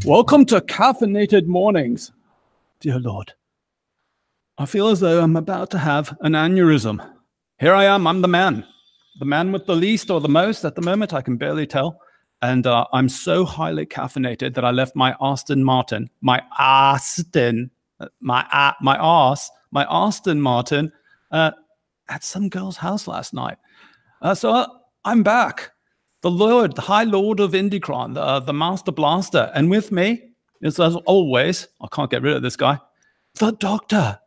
Welcome to Caffeinated Mornings. Dear Lord, I feel as though I'm about to have an aneurysm. Here I am, I'm the man with the least or the most at the moment, I can barely tell. And I'm so highly caffeinated that I left my Aston Martin, my Aston Martin at some girl's house last night. So I'm back. The Lord, the High Lord of Indicron, the Master Blaster. And with me is, as always, I can't get rid of this guy, the Doctor.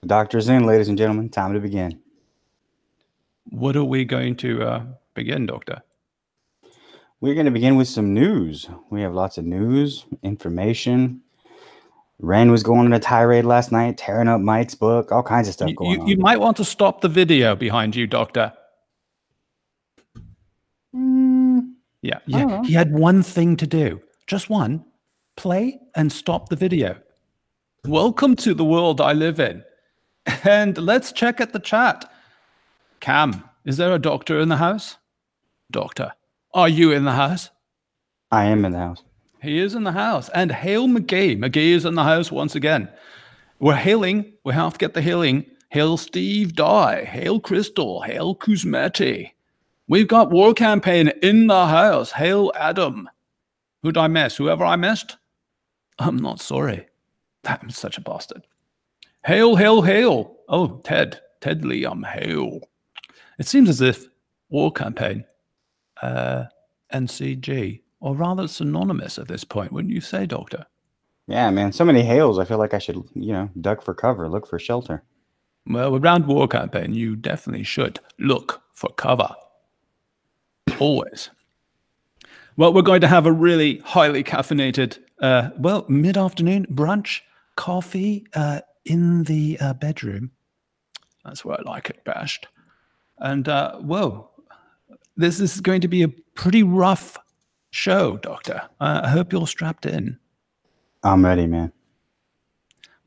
The Doctor's in, ladies and gentlemen. Time to begin. What are we going to begin, Doctor? We're going to begin with some news. We have lots of news, information. Ren was going on a tirade last night, tearing up Mike's book, all kinds of stuff going on. You might want to stop the video behind you, Doctor. Yeah. He had one thing to do. Just one. Play and stop the video. Welcome to the world I live in. And let's check at the chat. Cam, is there a doctor in the house? Doctor, are you in the house? I am in the house. He is in the house. And hail McGee. McGee is in the house once again. We're hailing. We have to get the hailing. Hail Steve Dye. Hail Crystal. Hail Kuzmeti. We've got War Campaign in the house. Hail Adam. Who'd I miss? Whoever I missed? I'm not sorry. I'm such a bastard. Hail, hail, hail. Oh, Ted. Ted Liam. Hail. It seems as if War Campaign, NCG, or rather synonymous at this point, wouldn't you say, Doctor? Yeah, man. So many hails. I feel like I should, duck for cover, look for shelter. Well, around War Campaign, you definitely should look for cover. Always. Well, we're going to have a really highly caffeinated, mid-afternoon brunch, coffee in the bedroom. That's where I like it best. And, this is going to be a pretty rough show, Doctor. I hope you're strapped in. I'm ready, man.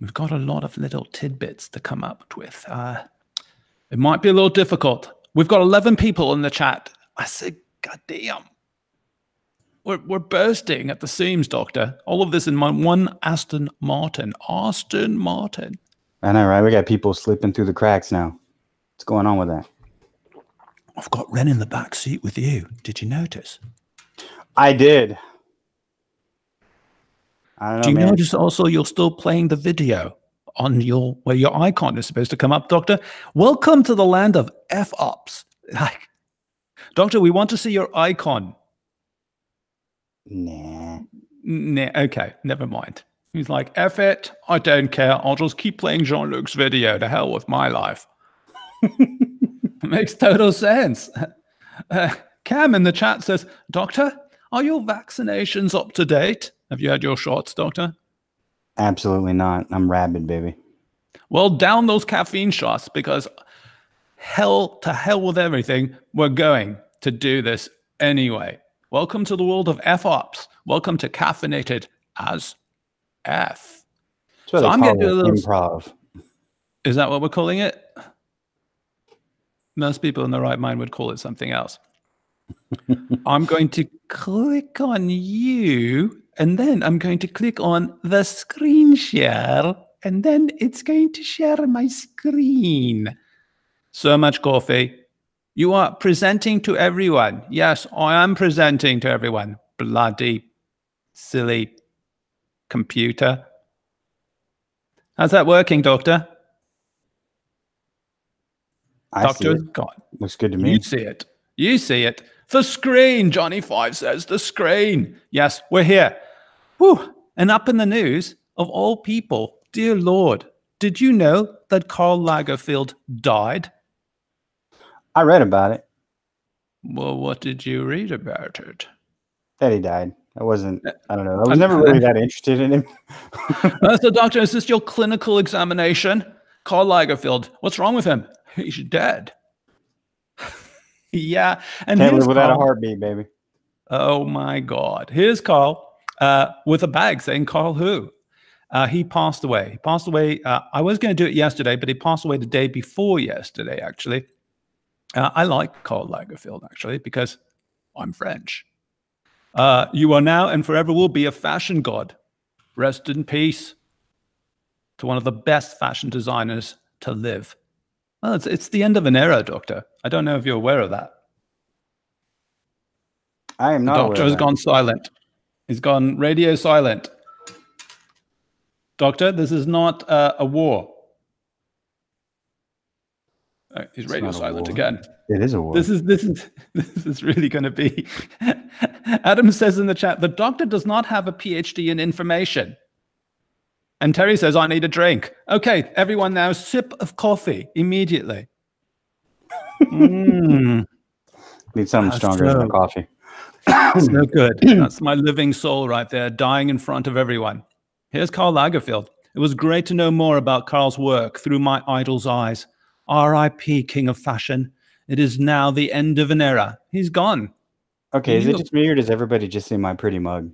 We've got a lot of little tidbits to come up with. It might be a little difficult. We've got 11 people in the chat. I said, God damn. We're bursting at the seams, Doctor. All of this in my one Aston Martin. Aston Martin. I know, right? We got people slipping through the cracks now. What's going on with that? I've got Ren in the back seat with you. Did you notice? I did. I don't know, Do you man. notice also you're still playing the video on where your icon is supposed to come up, Doctor? Welcome to the land of F-ups. Like, Doctor, we want to see your icon. Nah. Okay, never mind. He's like, F it, I don't care. I'll just keep playing Jean-Luc's video. To hell with my life. Makes total sense. Cam in the chat says, Doctor, are your vaccinations up to date? Have you had your shots, Doctor? Absolutely not. I'm rabid, baby. Well, down those caffeine shots, because hell with everything. We're going to do this anyway. Welcome to the world of F-Ops. Welcome to Caffeinated as F. So I'm going to do a little improv. Is that what we're calling it? Most people in the right mind would call it something else. I'm going to click on you, and then I'm going to click on the screen share, and then it's going to share my screen. So much coffee. You are presenting to everyone. Yes, I am presenting to everyone. Bloody, silly computer. How's that working, Doctor? Doctor's gone. Looks good to me. You see it. You see it. The screen, Johnny 5 says, the screen. Yes, we're here. Whew. And up in the news, of all people, dear Lord, did you know that Karl Lagerfeld died? I read about it. Well, what did you read about it? That he died. I don't know. I was never really that interested in him. So, Doctor, is this your clinical examination? Karl Lagerfeld, what's wrong with him? He's dead. Yeah. And can't live without a heartbeat, baby. Oh, my God. Here's Karl with a bag saying, Karl who? He passed away. He passed away. I was going to do it yesterday, but he passed away the day before yesterday, actually. I like Karl Lagerfeld, actually, because I'm French. You are now and forever will be a fashion god. Rest in peace to one of the best fashion designers to live. Well, it's the end of an era, Doctor. I don't know if you're aware of that. I am not aware of that. The Doctor has gone silent. He's gone radio silent. Doctor, this is not a war. He's radio silent again. It is a war. This is really going to be. Adam says in the chat, the Doctor does not have a PhD in information. And Terry says, I need a drink. Okay, everyone now sip of coffee immediately. Need something stronger than coffee. So good. That's my living soul right there, dying in front of everyone. Here's Karl Lagerfeld. It was great to know more about Karl's work through my idol's eyes. R.I.P. King of Fashion. It is now the end of an era. He's gone. Okay, is it just me or does everybody just see my pretty mug?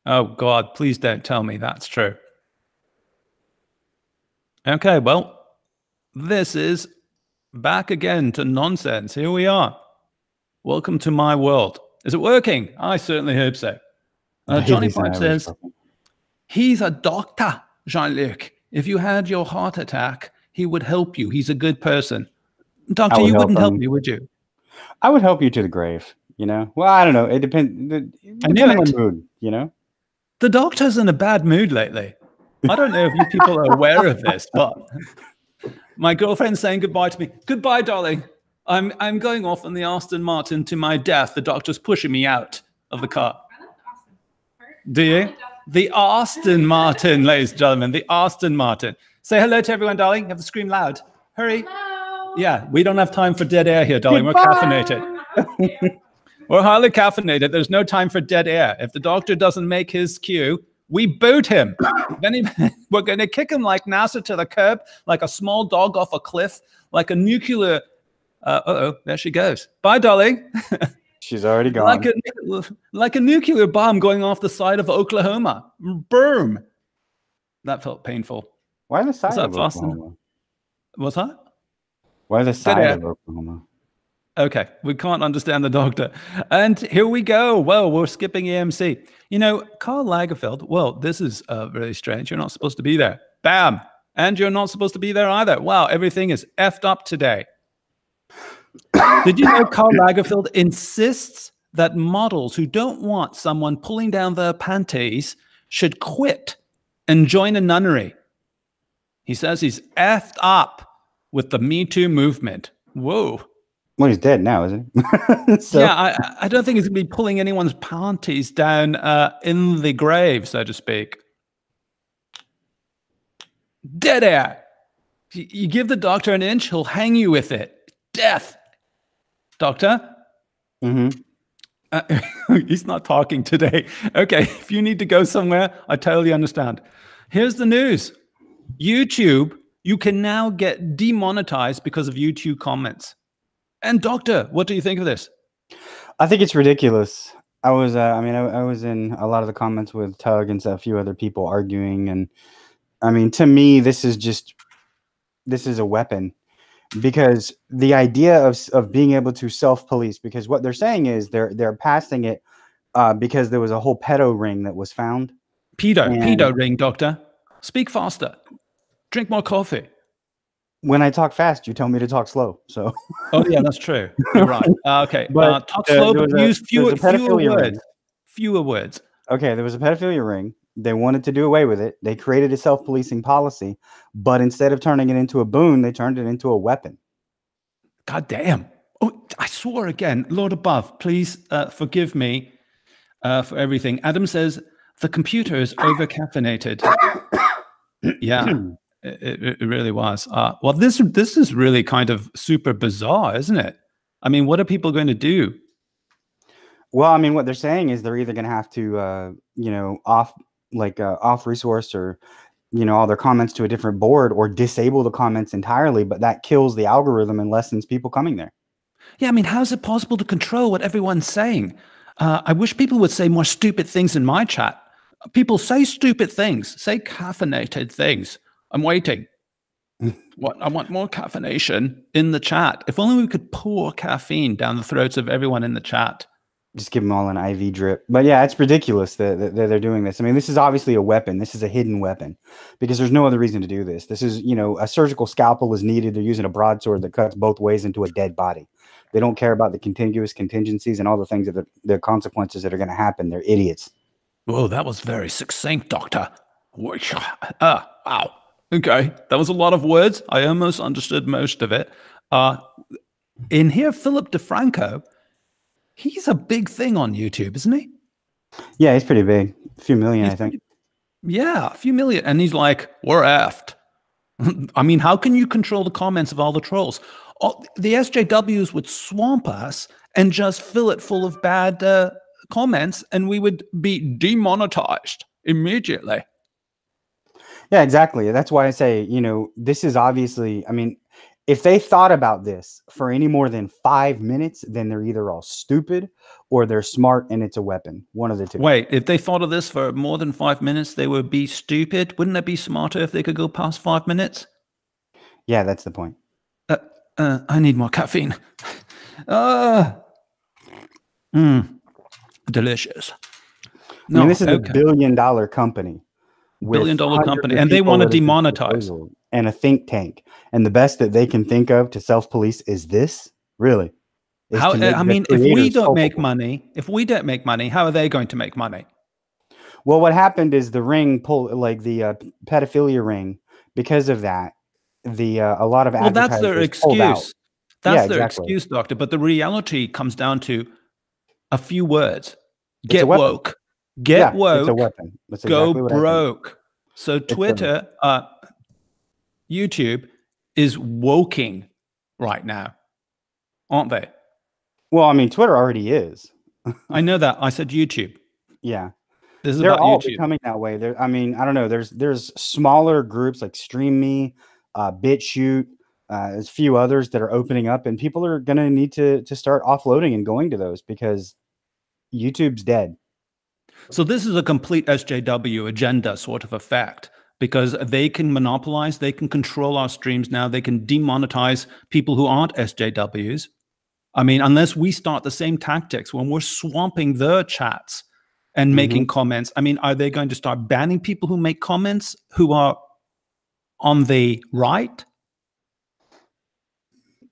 Oh, God, please don't tell me that's true. Okay, well, this is back again to nonsense. Here we are. Welcome to my world. Is it working? I certainly hope so. Johnny Pipe says, he's a doctor, Jean-Luc. If you had your heart attack, he would help you. He's a good person. Doctor, you wouldn't help me, would you? I would help you to the grave, you know? Well, I don't know. It depends on mood, you know? The Doctor's in a bad mood lately. I don't know if you people are aware of this, but my girlfriend's saying goodbye to me. Goodbye, darling. I'm going off on the Aston Martin to my death. The Doctor's pushing me out of the car. Do you? The Aston Martin, ladies and gentlemen. The Aston Martin. Say hello to everyone, darling. You have to scream loud. Hurry. Hello. Yeah, we don't have time for dead air here, darling. Goodbye. We're caffeinated. We're highly caffeinated. There's no time for dead air. If the Doctor doesn't make his cue, we boot him. Then we're going to kick him like NASA to the curb, like a small dog off a cliff, like a nuclear... there she goes. Bye, darling. She's already gone. Like a nuclear bomb going off the side of Oklahoma. Boom. That felt painful. Why the side of Oklahoma? What's that? Why the side of Oklahoma? Okay, we can't understand the Doctor. And here we go. Well, we're skipping EMC. You know, Karl Lagerfeld, well, this is really strange. You're not supposed to be there. Bam. And you're not supposed to be there either. Wow, everything is effed up today. Did you know Karl Lagerfeld insists that models who don't want someone pulling down their panties should quit and join a nunnery? He says he's effed up with the Me Too movement. Whoa. Well, he's dead now, isn't he? So. Yeah, I don't think he's going to be pulling anyone's panties down in the grave, so to speak. Dead air. You give the Doctor an inch, he'll hang you with it. Death. Doctor? He's not talking today. Okay, if you need to go somewhere, I totally understand. Here's the news. YouTube, you can now get demonetized because of YouTube comments. And Doctor, what do you think of this? I think it's ridiculous. I was in a lot of the comments with Tug and a few other people arguing. And I mean, to me, this is a weapon. Because the idea of being able to self-police, because what they're saying is they're passing it because there was a whole pedo ring that was found. Pedo ring, Doctor. Speak faster. Drink more coffee. When I talk fast, you tell me to talk slow. So. Oh yeah, that's true. You're right. Okay, but talk slow, but use fewer words. Fewer words. Okay, there was a pedophilia ring. They wanted to do away with it. They created a self-policing policy, but instead of turning it into a boon, they turned it into a weapon. God damn. Oh, I swore again. Lord above, please forgive me for everything. Adam says, the computer is over-caffeinated. Yeah, it really was. Well, this is really kind of super bizarre, isn't it? I mean, what are people going to do? Well, I mean, what they're saying is they're either going to have to, off resource or, all their comments to a different board or disable the comments entirely. But that kills the algorithm and lessens people coming there. Yeah, I mean, how is it possible to control what everyone's saying? I wish people would say more stupid things in my chat. People say stupid things, say caffeinated things. I'm waiting. I want more caffeination in the chat. If only we could pour caffeine down the throats of everyone in the chat. Just give them all an IV drip. But yeah, it's ridiculous that they're doing this. I mean, this is obviously a weapon. This is a hidden weapon because there's no other reason to do this. This is, you know, a surgical scalpel is needed. They're using a broadsword that cuts both ways into a dead body. They don't care about the contiguous contingencies and all the things that the consequences that are going to happen. They're idiots. Whoa, that was very succinct, Doctor. Wow. Okay, that was a lot of words. I almost understood most of it. In here, Philip DeFranco, he's a big thing on YouTube, isn't he? Yeah, he's pretty big. A few million, I think. Yeah, a few million. And he's like, we're effed. I mean, how can you control the comments of all the trolls? The SJWs would swamp us and just fill it full of bad comments, and we would be demonetized immediately. Yeah, exactly. That's why I say, you know, this is obviously, I mean, if they thought about this for any more than 5 minutes, then they're either all stupid or they're smart and it's a weapon. One of the two. Wait, if they thought of this for more than 5 minutes, they would be stupid. Wouldn't it be smarter if they could go past 5 minutes? Yeah, that's the point. I need more caffeine. Delicious. No, I mean, this is okay. $1 billion company. $1 billion company, and they want to demonetize. And a think tank. And the best that they can think of to self-police is this? Really? How, I mean, if we don't make money, how are they going to make money? Well, what happened is the ring pulled, like the pedophilia ring, because of that, a lot of advertisers that's their excuse. That's their excuse, Doctor. But the reality comes down to a few words: get woke, get woke. It's a weapon. That's exactly go broke. So Twitter, YouTube is woking right now, aren't they? Well, I mean, Twitter already is. I know that. I said YouTube. Yeah. They're all becoming that way. I mean, I don't know. There's smaller groups like Stream Me, BitChute, there's a few others that are opening up, and people are going to need to start offloading and going to those because YouTube's dead. So this is a complete SJW agenda sort of effect because they can monopolize, they can control our streams now, they can demonetize people who aren't SJWs. I mean, unless we start the same tactics when we're swamping their chats and making comments. I mean, are they going to start banning people who make comments who are on the right?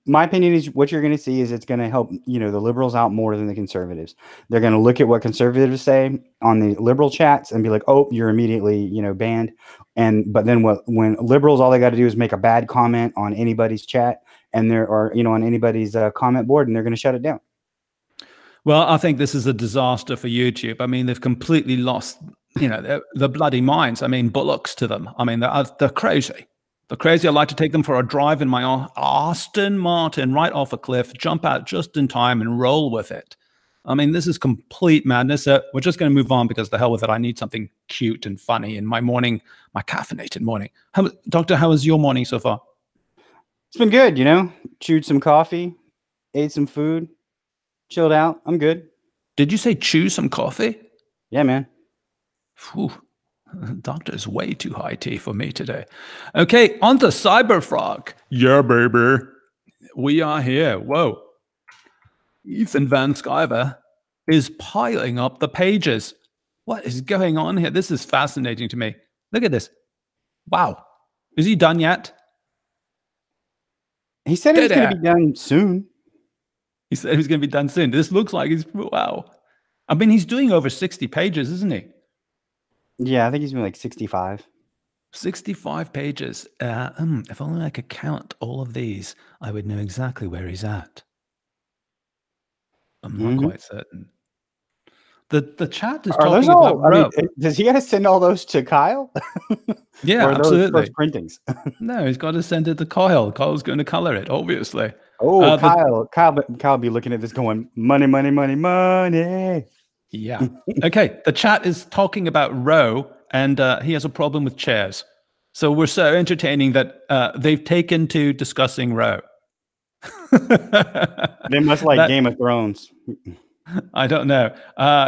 My opinion is what you're going to see is it's going to help, you know, the liberals out more than the conservatives. They're going to look at what conservatives say on the liberal chats and be like, oh, you're immediately, you know, banned. But then when liberals, all they got to do is make a bad comment on anybody's chat and on anybody's comment board, and they're going to shut it down. Well, I think this is a disaster for YouTube. I mean, they've completely lost, you know, the bloody minds. I mean, bullocks to them. I mean, they're crazy. They're crazy. I'd like to take them for a drive in my Aston Martin right off a cliff, jump out just in time and roll with it. I mean, this is complete madness. We're just going to move on because the hell with it. I need something cute and funny in my morning, my caffeinated morning. Doctor, how was your morning so far? It's been good, you know. Chewed some coffee, ate some food, chilled out. I'm good. Did you say chew some coffee? Yeah, man. Whew. Doctor is way too high tea for me today. Okay, on to Cyberfrog. Yeah, baby. We are here. Whoa. ETHAN VAN SCIVER is piling up the pages. What is going on here? This is fascinating to me. Look at this. Wow. Is he done yet? He said he's going to be done soon. He said he was going to be done soon. This looks like he's, wow. I mean, he's doing over 60 pages, isn't he? Yeah, I think he's been like 65. 65 pages. If only I could count all of these, I would know exactly where he's at. I'm not quite certain. The chat is talking about Roe. I mean, does he got to send all those to Kyle? Yeah, absolutely. First printings. No, he's got to send it to Kyle. Kyle's going to color it, obviously. Oh, Kyle be looking at this going, money, money, money, money. Yeah. Okay. The chat is talking about Roe, and he has a problem with chairs. So we're so entertaining that they've taken to discussing Roe. They must like Game of Thrones. I don't know.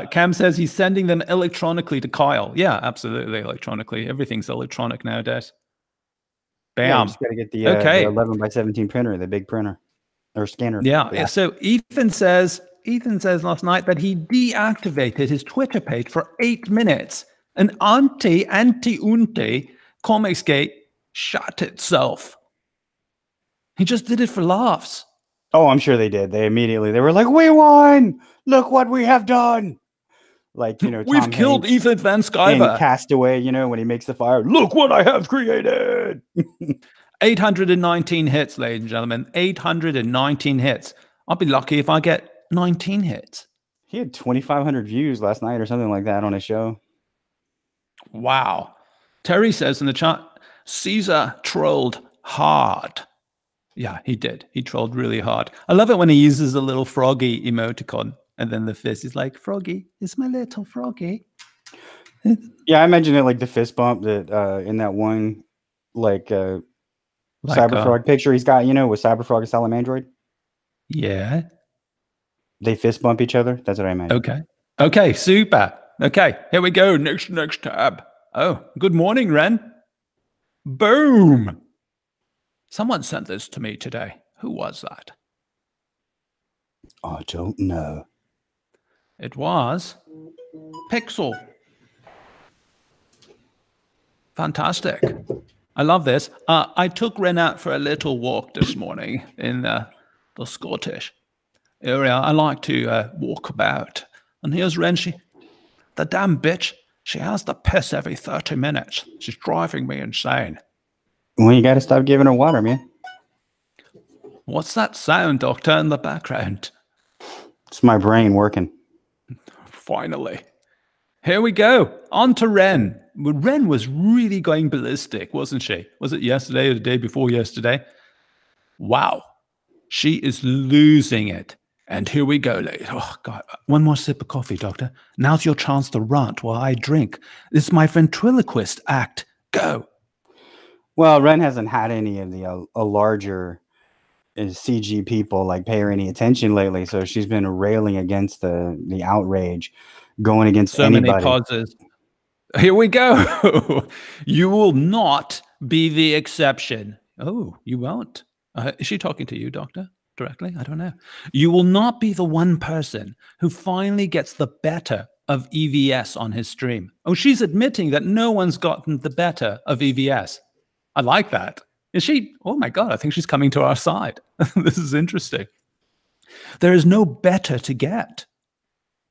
Cam says he's sending them electronically to Kyle. Yeah, absolutely. Electronically. Everything's electronic nowadays. Bam. Yeah, you just got to get the 11 by 17 printer, the big printer or scanner. Yeah. So Ethan says Ethan says last night that he deactivated his Twitter page for 8 minutes. And anti-unti Comicsgate shut itself. He just did it for laughs. Oh, I'm sure they did. They were like, "We won! Look what we have done!" Like, you know, we've killed Ethan Van Sciver. In Castaway, you know, when he makes the fire. Look what I have created! 819 hits, ladies and gentlemen. 819 hits. I'll be lucky if I get 19 hits. He had 2,500 views last night or something like that on his show. Wow. Terry says in the chat, Caesar trolled hard. Yeah, he did. He trolled really hard. I love it when he uses a little froggy emoticon, and then the fist is like, Froggy, it's my little froggy. Yeah, I imagine it like the fist bump that in that one like Cyberfrog picture he's got, you know, with Cyberfrog and Salamandroid. Yeah. They fist bump each other. That's what I imagine. Okay. Okay, super. Okay, here we go. Next tab. Oh, good morning, Ren. Boom. Someone sent this to me today. Who was that? I don't know. It was Pixel. Fantastic. I love this. I took Ren out for a little walk this morning in the Scottish area. I like to walk about. And here's Ren. The damn bitch, she has to piss every 30 minutes. She's driving me insane. Well, you got to stop giving her water, man. What's that sound, Doctor, in the background? It's my brain working. Finally. Here we go. On to Ren. Ren was really going ballistic, wasn't she? Was it yesterday or the day before yesterday? Wow. She is losing it. And here we go, ladies. Oh, God. One more sip of coffee, Doctor. Now's your chance to rant while I drink. This is my ventriloquist act. Go. Well, Ren hasn't had any of the larger CG people like pay her any attention lately, so she's been railing against the outrage, going against so anybody. Many pauses. Here we go. You will not be the exception. Oh, you won't. Is she talking to you, Doctor? Directly? I don't know. You will not be the one person who finally gets the better of EVS on his stream. Oh, she's admitting that no one's gotten the better of EVS. I like that. Is she? Oh my God, I think she's coming to our side. This is interesting. There is no better to get.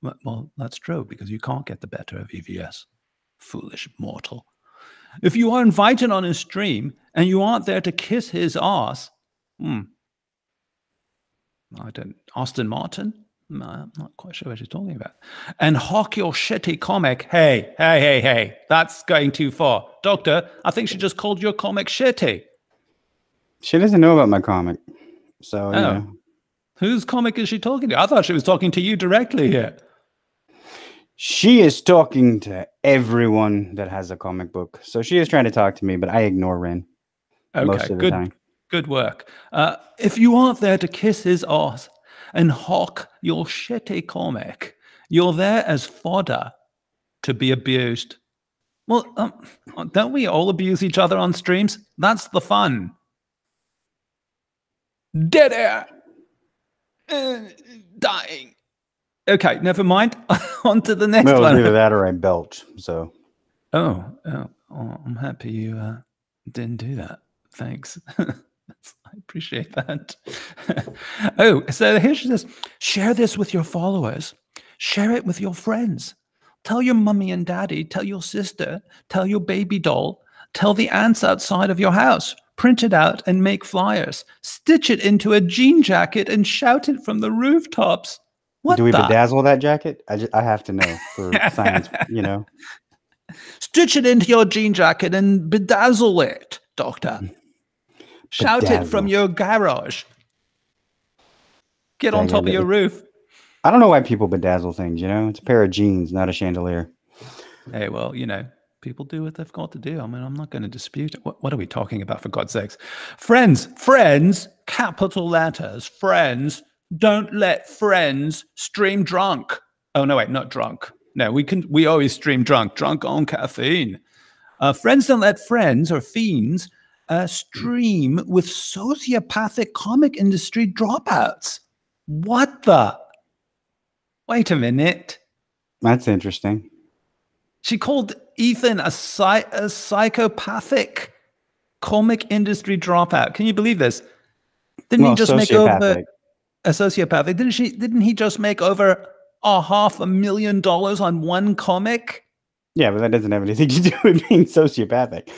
Well, that's true, because you can't get the better of EVS. Foolish mortal. If you are invited on his stream and you aren't there to kiss his ass, Austin Martin? No, I'm not quite sure what she's talking about. And hawk your shitty comic. Hey. That's going too far. Doctor, I think she just called your comic shitty. She doesn't know about my comic. So, you know. Whose comic is she talking to? I thought she was talking to you directly here. She is talking to everyone that has a comic book. So she is trying to talk to me, but I ignore Ren most of the time. Good work. If you aren't there to kiss his ass and hawk your shitty comic, you're there as fodder to be abused. Well, don't we all abuse each other on streams? That's the fun. Dead air. Dying. Okay, never mind. On to the next one. Either that or I belch. So. Oh, I'm happy you didn't do that. Thanks. I appreciate that. Oh, so here she says, share this with your followers. Share it with your friends. Tell your mummy and daddy. Tell your sister. Tell your baby doll. Tell the ants outside of your house. Print it out and make flyers. Stitch it into a jean jacket and shout it from the rooftops. What do we bedazzle that jacket? I have to know for science, you know. Stitch it into your jean jacket and bedazzle it, Doctor. Shout it from your garage. Get on top of your roof. I don't know why people bedazzle things, you know. It's a pair of jeans, not a chandelier. Hey, well, you know, people do what they've got to do. I mean, I'm not going to dispute it. What are we talking about, for God's sakes? Friends, capital letters, friends. Don't let friends stream drunk. Oh, no, wait, not drunk. No, we always stream drunk on caffeine. Friends don't let friends or fiends stream with sociopathic comic industry dropouts. What the? Wait a minute. That's interesting. She called Ethan a psychopathic comic industry dropout. Can you believe this? Didn't he just make over a sociopathic? Didn't he just make over $500,000 on one comic? Yeah, but that doesn't have anything to do with being sociopathic.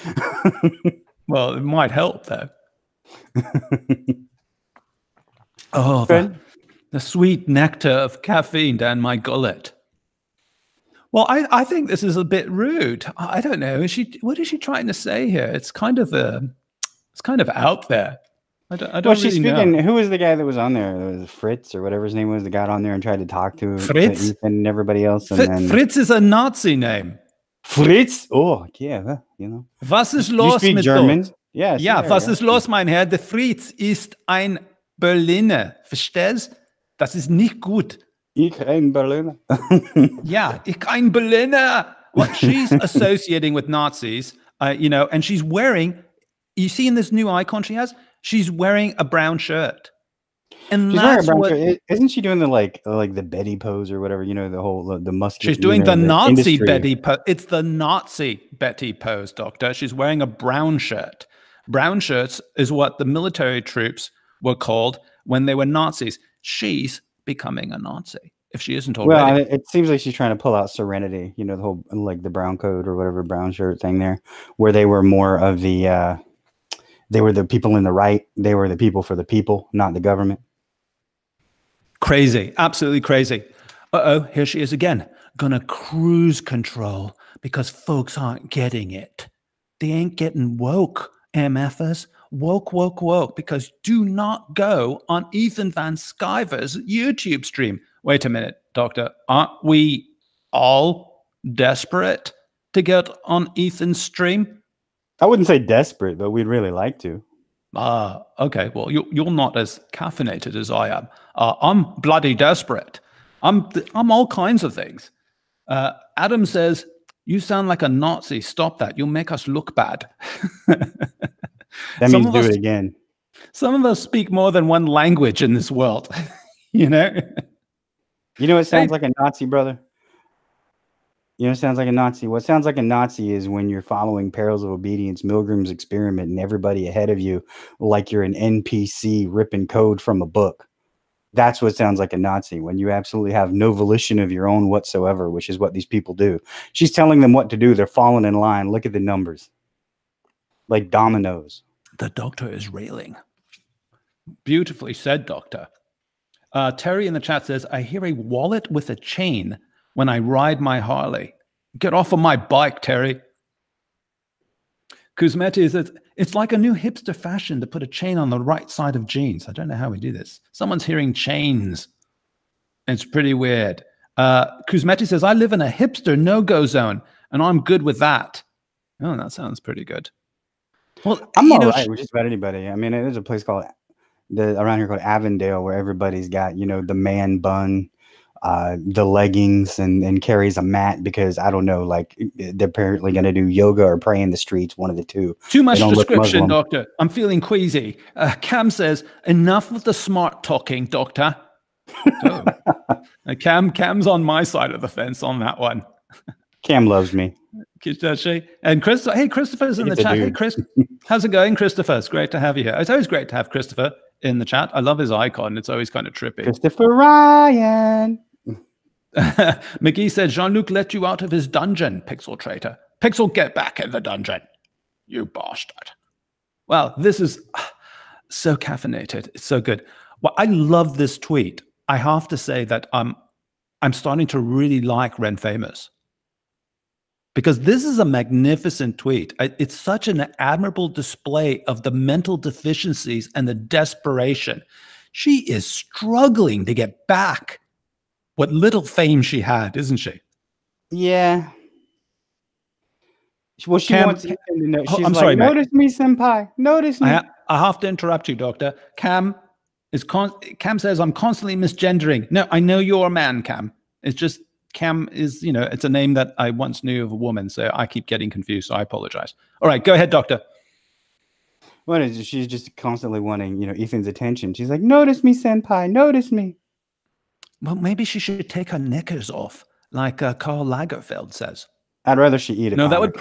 Well, it might help though. Oh, the sweet nectar of caffeine down my gullet. Well, I think this is a bit rude. I don't know. What is she trying to say here? It's kind of out there. I don't really know. Who was the guy that was on there? It was Fritz or whatever his name was that got on there and tried to talk to Ethan and everybody else. And then... Fritz is a Nazi name. Fritz? Oh, yeah, you know. Was ist los mit German? Yes. Ja, was ist los, mein Herr? Der Fritz ist ein Berliner. Verstehst? Das ist nicht gut. Ich ein Berliner. Yeah, ich ein Berliner. Well, she's associating with Nazis, you know, and she's wearing, you see in this new icon she has, she's wearing a brown shirt. And she's that's wearing a brown shirt. Isn't she doing the like the Betty pose or whatever, you know, the whole the muscular. She's doing the Nazi Betty pose. It's the Nazi Betty pose, Doctor. She's wearing a brown shirt. Brown shirts is what the military troops were called when they were Nazis. She's becoming a Nazi, if she isn't already. Well, it seems like she's trying to pull out Serenity, you know, the whole like the brown coat or whatever brown shirt thing there, where they were more of the they were the people in the right. They were the people for the people, not the government. Crazy, absolutely crazy. Uh-oh, here she is again. Gonna cruise control because folks aren't getting it. They ain't getting woke, MFers. Woke, woke, woke, because do not go on Ethan Van Sciver's YouTube stream. Wait a minute, Doctor. Aren't we all desperate to get on Ethan's stream? I wouldn't say desperate, but we'd really like to. Okay. Well, you're not as caffeinated as I am. I'm bloody desperate. I'm all kinds of things. Adam says, you sound like a Nazi. Stop that. You'll make us look bad. That means do it again. Some of us speak more than one language in this world, you know? You know what sounds like a Nazi, brother? You know what sounds like a Nazi? What sounds like a Nazi is when you're following Perils of Obedience, Milgram's Experiment, and everybody ahead of you like you're an NPC ripping code from a book. That's what sounds like a Nazi, when you absolutely have no volition of your own whatsoever, which is what these people do. She's telling them what to do. They're falling in line. Look at the numbers. Like dominoes. The doctor is railing. Beautifully said, Doctor. Terry in the chat says, I hear a wallet with a chain when I ride my Harley. Get off of my bike, Terry. Kuzmeti says, it's like a new hipster fashion to put a chain on the right side of jeans. I don't know how we do this. Someone's hearing chains. It's pretty weird. Kuzmeti says, I live in a hipster no-go zone, and I'm good with that. Oh, that sounds pretty good. Well, I'm all right with just about anybody. I mean, there's a place called around here called Avondale where everybody's got, you know, the man bun, the leggings, and carries a mat because I don't know, like they're apparently going to do yoga or pray in the streets, one of the two. Too much description, Doctor. I'm feeling queasy. Cam says, enough with the smart talking, Doctor. Oh. Cam's on my side of the fence on that one. Cam loves me. And Christopher's in the chat. Hey, Chris, how's it going, Christopher? It's great to have you here. It's always great to have Christopher in the chat. I love his icon. It's always kind of trippy. Christopher Ryan. McGee said, Jean-Luc let you out of his dungeon, Pixel traitor. Pixel, get back in the dungeon, you bastard. Well, this is so caffeinated. It's so good. Well, I love this tweet. I have to say that I'm starting to really like RENNOTFAMOUS. Because this is a magnificent tweet. It's such an admirable display of the mental deficiencies and the desperation. She is struggling to get back what little fame she had, isn't she? Yeah. Well, she wants Ethan to know. She's I'm like, sorry, notice me, senpai. Notice me. I have to interrupt you, Doctor. Cam says, I'm constantly misgendering. No, I know you're a man, Cam. It's just... Cam is, you know, it's a name that I once knew of a woman, so I keep getting confused, so I apologize. All right, go ahead, Doctor. What is it? She's just constantly wanting, you know, Ethan's attention. She's like, notice me, senpai, notice me. Well, maybe she should take her knickers off, like Karl Lagerfeld says. I'd rather she eat a No, comic.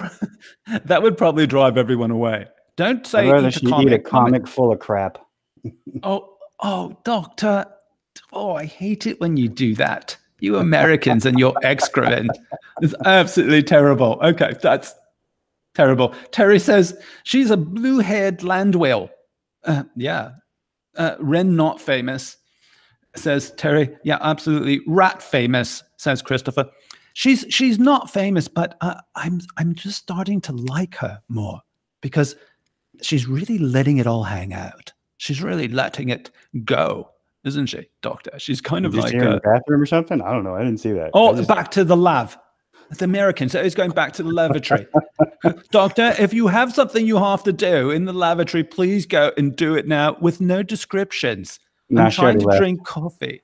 that would probably drive everyone away. Don't I'd say rather eat a she eat a comic. comic full of crap. Oh, doctor. Oh, I hate it when you do that. You Americans and your excrement. It's absolutely terrible. Okay, that's terrible. Terry says she's a blue-haired land whale. Yeah. Ren not famous, says Terry. Yeah, absolutely. Rat famous, says Christopher. She's not famous, but I'm just starting to like her more because she's really letting it all hang out. She's really letting it go, isn't she, Doctor? She's kind of like in the bathroom or something. I don't know. I didn't see that. Oh, back to the lav. The Americans. So he's going back to the lavatory. Doctor, if you have something you have to do in the lavatory, please go and do it now with no descriptions. I'm trying to drink coffee.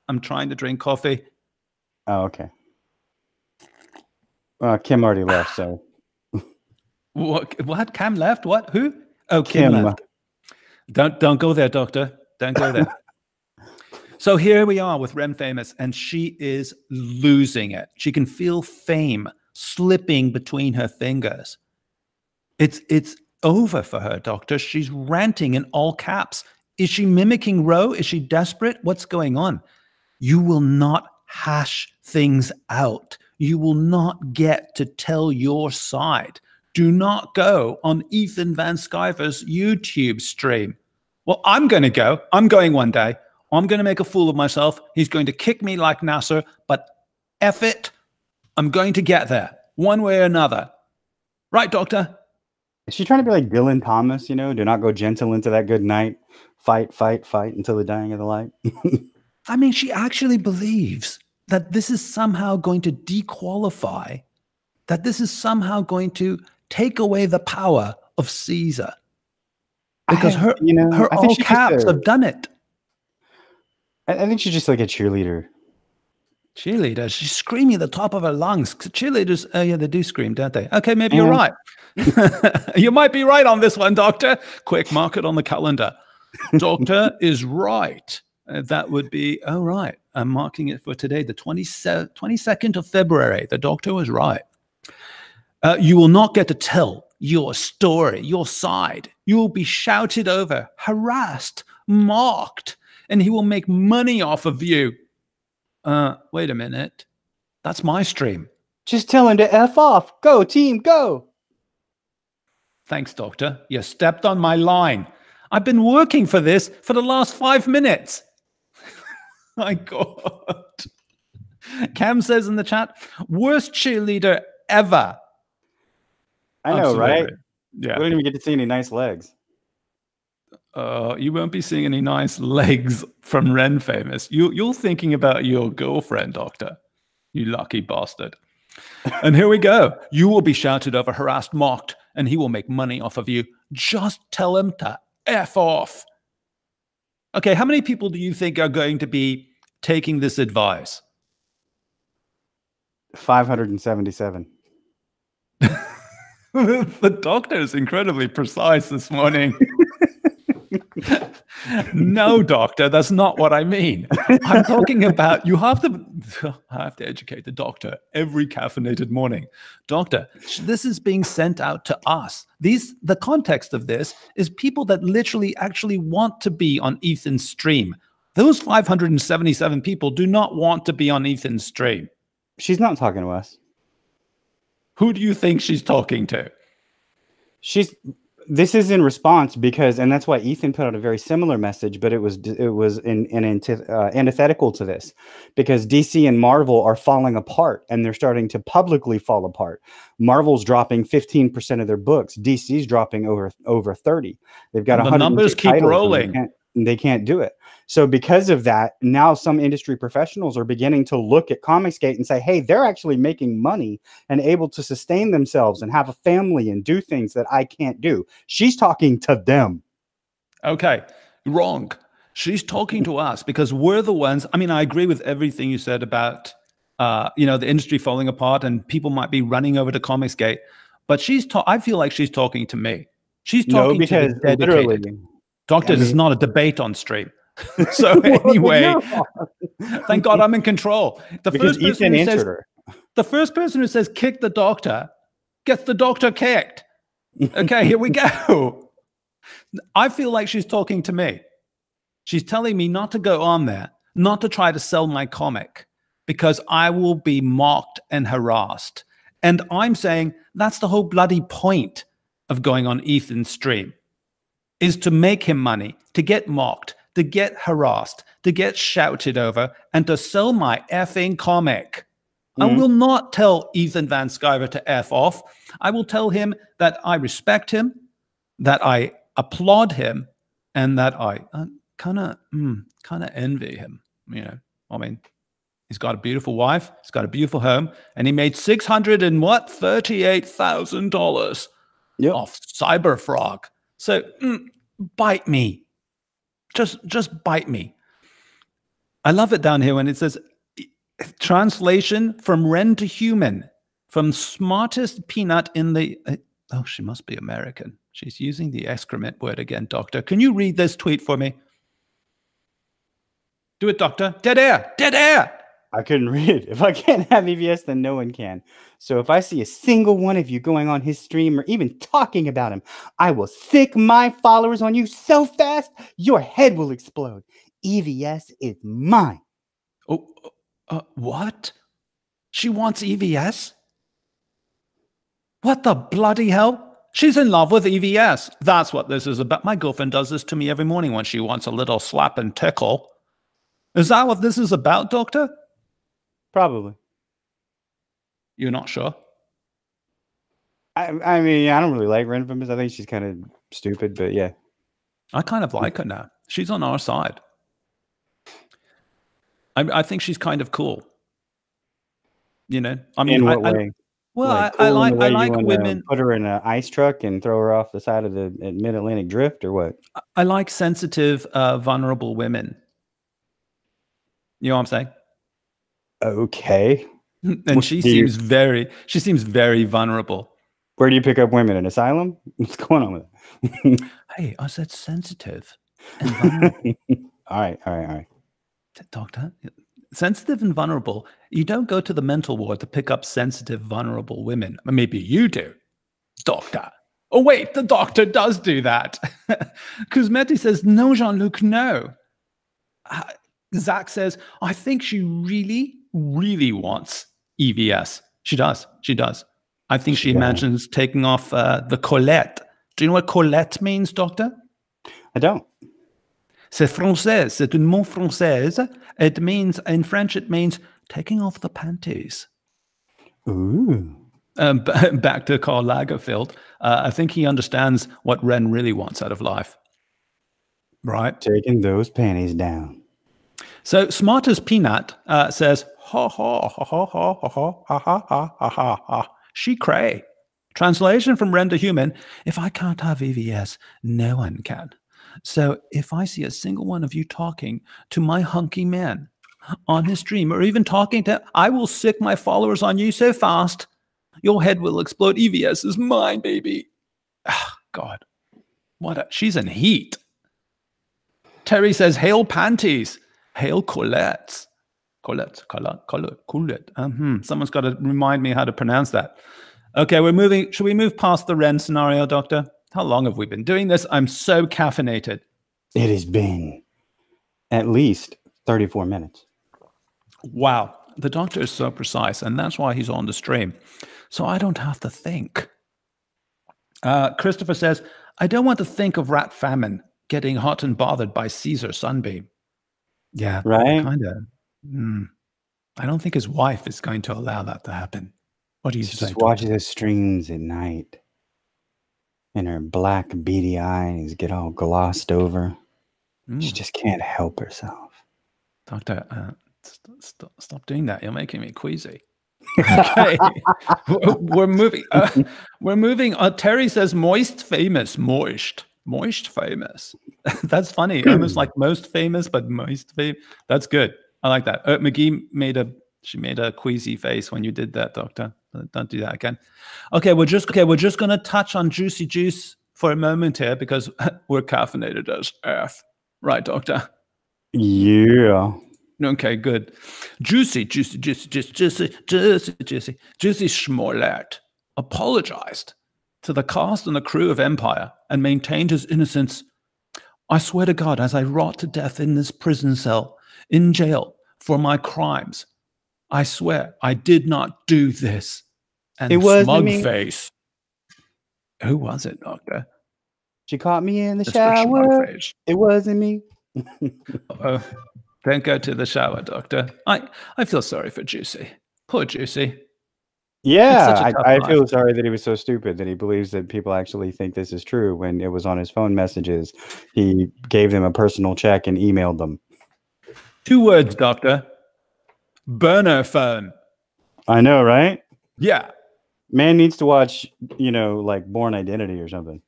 I'm trying to drink coffee. Oh, okay. Kim already left, so. What? Cam left? What? Who? Oh, Kim left. Don't go there, Doctor. Don't go there. So here we are with Rem Famous, and she is losing it. She can feel fame slipping between her fingers. It's over for her, Doctor. She's ranting in all caps. Is she mimicking Roe? Is she desperate? What's going on? You will not hash things out. You will not get to tell your side. Do not go on Ethan Van Sciver's YouTube stream. Well, I'm going to go. I'm going one day. I'm going to make a fool of myself. He's going to kick me like Nasser, but F it. I'm going to get there one way or another. Right, Doctor? Is she trying to be like Dylan Thomas, you know? Do not go gentle into that good night. Fight, fight, fight until the dying of the light. I mean, she actually believes that this is somehow going to dequalify, that this is somehow going to take away the power of Caesar. Because her all caps have done it. I think she's just like a cheerleader. Cheerleader? She's screaming at the top of her lungs. Cheerleaders, yeah, they do scream, don't they? Okay, maybe you're right. You might be right on this one, Doctor. Quick, mark it on the calendar. Doctor is right. That would be, oh, right. I'm marking it for today, the 22nd of February. The Doctor was right. You will not get to tell your story, your side. You will be shouted over, harassed, mocked, and he will make money off of you. Wait a minute. That's my stream. Just tell him to F off. Go, team, go. Thanks, Doctor. You stepped on my line. I've been working for this for the last 5 minutes. My God. Cam says in the chat, worst cheerleader ever. I know, absolutely. Right? Yeah. We don't even get to see any nice legs. You won't be seeing any nice legs from Ren Famous. You're thinking about your girlfriend, Doctor. You lucky bastard. And here we go. You will be shouted over, harassed, mocked, and he will make money off of you. Just tell him to F off. Okay, how many people do you think are going to be taking this advice? 577. The Doctor is incredibly precise this morning. No, Doctor, that's not what I mean. I'm talking about I have to educate the Doctor every caffeinated morning. Doctor, this is being sent out to us. The context of this is people that literally actually want to be on Ethan's stream. Those 577 people do not want to be on Ethan's stream. She's not talking to us. Who do you think she's talking to? This is in response because, and that's why Ethan put out a very similar message, but it was antithetical to this, because DC and Marvel are falling apart and they're starting to publicly fall apart. Marvel's dropping 15% of their books. DC's dropping over 30. They've got 100. The numbers keep rolling. They can't do it. So because of that, now some industry professionals are beginning to look at Comicsgate and say, hey, they're actually making money and able to sustain themselves and have a family and do things that I can't do. She's talking to them. Okay, wrong. She's talking to us because we're the ones. I mean, I agree with everything you said about, the industry falling apart and people might be running over to Comicsgate. But I feel like she's talking to me. She's talking to the dedicated. Doctor, this is not a debate on stream. So Well, then anyway, you're wrong. thank God I'm in control. Because Ethan answered her. The first person who says kick the doctor gets the doctor kicked. Okay, here we go. I feel like she's talking to me. She's telling me not to go on there, not to try to sell my comic, because I will be mocked and harassed. And I'm saying that's the whole bloody point of going on Ethan's stream, is to make him money, to get mocked, to get harassed, to get shouted over, and to sell my effing comic. I will not tell Ethan Van Sciver to F off. I will tell him that I respect him, that I applaud him, and that I kind of envy him. You know, I mean, he's got a beautiful wife, he's got a beautiful home, and he made $638,000 off Cyberfrog. So bite me, just bite me. I love it down here when it says translation from Ren to human, from smartest peanut in the. Oh, she must be American. She's using the excrement word again, Doctor. Can you read this tweet for me? Do it, Doctor. Dead air. Dead air. I couldn't read it. If I can't have EVS, then no one can. So if I see a single one of you going on his stream or even talking about him, I will sick my followers on you so fast, your head will explode. EVS is mine. Oh, what? She wants EVS? What the bloody hell? She's in love with EVS. That's what this is about. My girlfriend does this to me every morning when she wants a little slap and tickle. Is that what this is about, Doctor? Probably. You're not sure? I mean, I don't really like RENNOTFAMOUS. I think she's kind of stupid, but yeah. I kind of like her now. She's on our side. I think she's kind of cool. You know? I mean, in what way? Well, like I like women. Put her in an ice truck and throw her off the side of the mid-Atlantic drift, or what? I like sensitive, vulnerable women. You know what I'm saying? Okay. And she seems very vulnerable. Where do you pick up women? An asylum? What's going on with it? Hey, I said sensitive and vulnerable. All right. Doctor, sensitive and vulnerable. You don't go to the mental ward to pick up sensitive, vulnerable women. Maybe you do, Doctor. Oh, wait, the doctor does do that. Kuzmeti says, no, Jean-Luc, no. Zach says, I think she really, really wants EVS. She does. I think she imagines taking off the Colette. Do you know what Colette means, Doctor? I don't. C'est français. C'est un mot français. It means, in French, it means taking off the panties. Ooh. Back to Karl Lagerfeld. I think he understands what Ren really wants out of life. Right? Taking those panties down. So Smart as Peanut says, ha ha ha ha ha ha ha ha ha ha ha ha. She cray. Translation from Ren to human. If I can't have EVS, no one can. So if I see a single one of you talking to my hunky man on his stream, or even talking to, I will sick my followers on you so fast, your head will explode. EVS is mine, baby. Oh, God. She's in heat. Terry says, hail panties. Hail Colettes. Colette. Someone's got to remind me how to pronounce that. Okay, we're moving. Should we move past the Ren scenario, Doctor? How long have we been doing this? I'm so caffeinated. It has been at least 34 minutes. Wow. The doctor is so precise, and that's why he's on the stream. So I don't have to think. Christopher says, I don't want to think of rat famine getting hot and bothered by Caesar Sunbeam. Yeah, right. Kind of. I don't think his wife is going to allow that to happen. What do you say? Just watches his streams at night, and her black beady eyes get all glossed over. She just can't help herself. Doctor, stop doing that. You're making me queasy. Okay, we're moving. We're moving. Terry says, "Moist famous, moist famous." That's funny. Almost like most famous, but moist famous. That's good. I like that. McGee made a queasy face when you did that, Doctor. Don't do that again. Okay, we're just going to touch on Juicy Juice for a moment here because we're caffeinated as F. Right, Doctor? Yeah. Okay, good. Juicy Smollett apologized to the cast and the crew of Empire and maintained his innocence. I swear to God, as I rot to death in this prison cell, in jail, for my crimes, I swear I did not do this. And It wasn't smug me. face. Who was it, Doctor? She caught me in the Mr. Smug shower. face. It wasn't me. Don't go to the shower, Doctor. I feel sorry for Juicy. Poor Juicy. Yeah, I life. feel sorry that he was so stupid that he believes that people actually think this is true when it was on his phone messages. He gave them a personal check and emailed them. 2 words, Doctor. Burner phone. I know, right? Yeah. Man needs to watch, like Born Identity or something.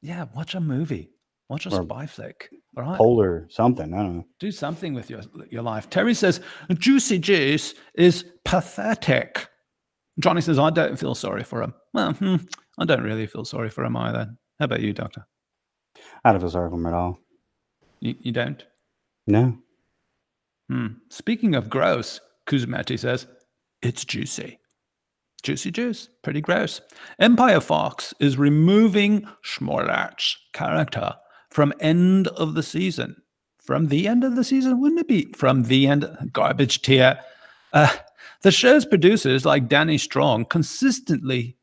Yeah, watch a movie. Watch a spy flick. All right. Polar something. I don't know. Do something with your life. Terry says, Juicy Juice is pathetic. Johnny says, I don't feel sorry for him. Well, I don't really feel sorry for him either. How about you, Doctor? I don't feel sorry for him at all. You don't? No. Speaking of gross, Kuzumati says, it's juicy. Juicy juice, pretty gross. Empire Fox is removing Smollett's character from end of the season. From the end of the season? Wouldn't it be from the end? Garbage tier. The show's producers, like Danny Strong, consistently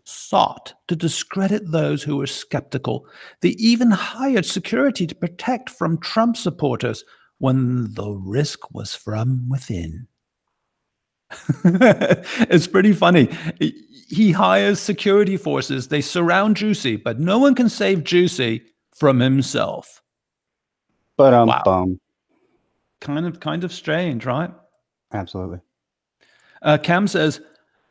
sought to discredit those who were skeptical. They even hired security to protect from Trump supporters when the risk was from within. It's pretty funny. He hires security forces. They surround Juicy, but no one can save Juicy from himself. But wow. Kind of strange, right? Absolutely. Cam says,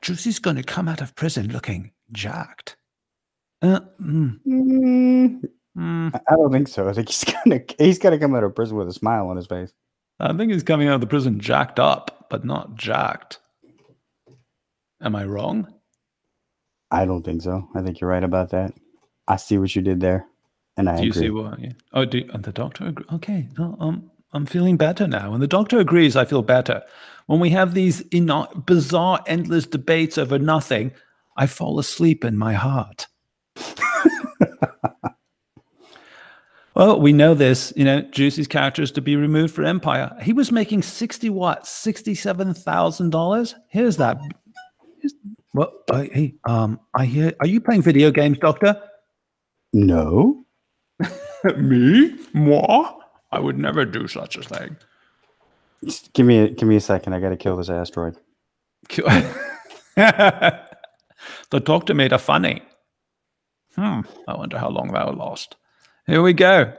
Juicy's going to come out of prison looking jacked. I don't think so. I think he's gonna come out of prison with a smile on his face. I think he's coming out of the prison jacked up, but not jacked. Am I wrong? I don't think so. I think you're right about that. I see what you did there, and I agree. Do you see what? Yeah. Oh, and the doctor agree? Okay, no, I'm feeling better now. When the doctor agrees, I feel better. When we have these bizarre, endless debates over nothing, I fall asleep in my heart. Well, we know this, Juicy's character is to be removed for Empire. He was making $67,000. Here's that. Hey, I hear. Are you playing video games, Doctor? No. Me? Moi? I would never do such a thing. Just give me a second. I got to kill this asteroid. The doctor made a funny. I wonder how long that will last. Here we go.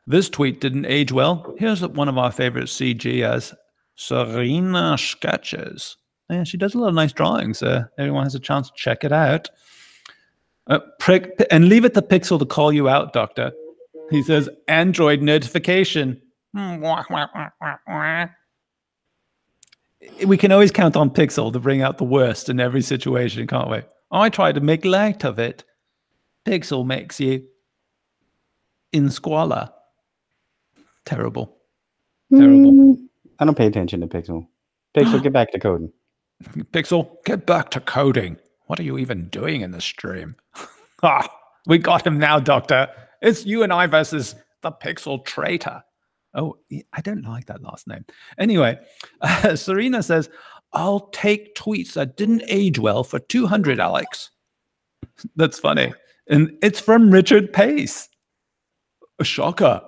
This tweet didn't age well. Here's one of our favorite CGs, Serena Sketches. Yeah, she does a lot of nice drawings. Everyone has a chance to check it out. And leave it to Pixel to call you out, Doctor. He says, Android notification. We can always count on Pixel to bring out the worst in every situation, can't we? I try to make light of it. Pixel makes you in squalor. Terrible. Terrible. I don't pay attention to Pixel. Pixel, get back to coding. Pixel, get back to coding. What are you even doing in the stream? We got him now, Doctor. It's you and I versus the Pixel traitor. Oh, I don't like that last name. Anyway, Serena says, I'll take tweets that didn't age well for 200, Alex. That's funny. And it's from Richard Pace. A shocker.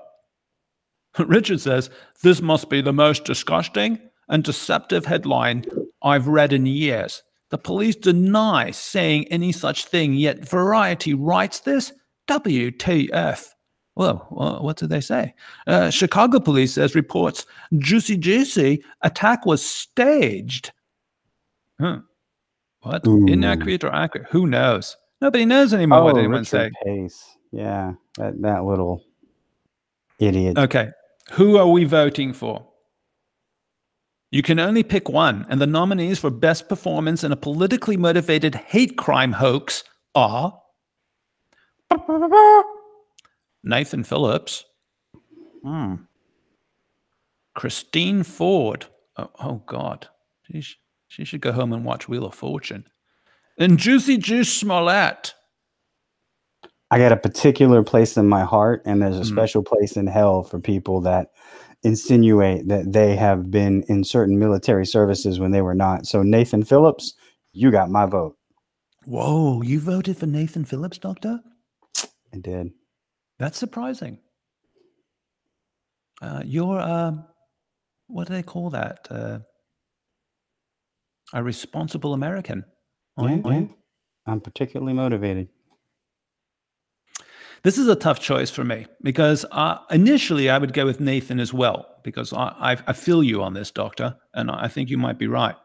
Richard says, this must be the most disgusting and deceptive headline I've read in years. The police deny saying any such thing, yet Variety writes this? WTF. Well, what did they say? Chicago police says reports Juicy Juicy attack was staged. What? Ooh. Inaccurate or accurate? Who knows? Nobody knows anymore what anyone's saying. Pace. Yeah, that little idiot. Okay. Who are we voting for? You can only pick one, and the nominees for best performance in a politically motivated hate crime hoax are Nathan Phillips, Christine Ford. Oh God. She should go home and watch Wheel of Fortune. And Juicy Juice Smollett. I got a particular place in my heart, and there's a special place in hell for people that insinuate that they have been in certain military services when they were not. So Nathan Phillips, you got my vote. Whoa, you voted for Nathan Phillips, Doctor? I did. That's surprising. You're, what do they call that? A responsible American. Yeah. I'm particularly motivated. This is a tough choice for me because initially I would go with Nathan as well because I feel you on this, Doctor, and I think you might be right.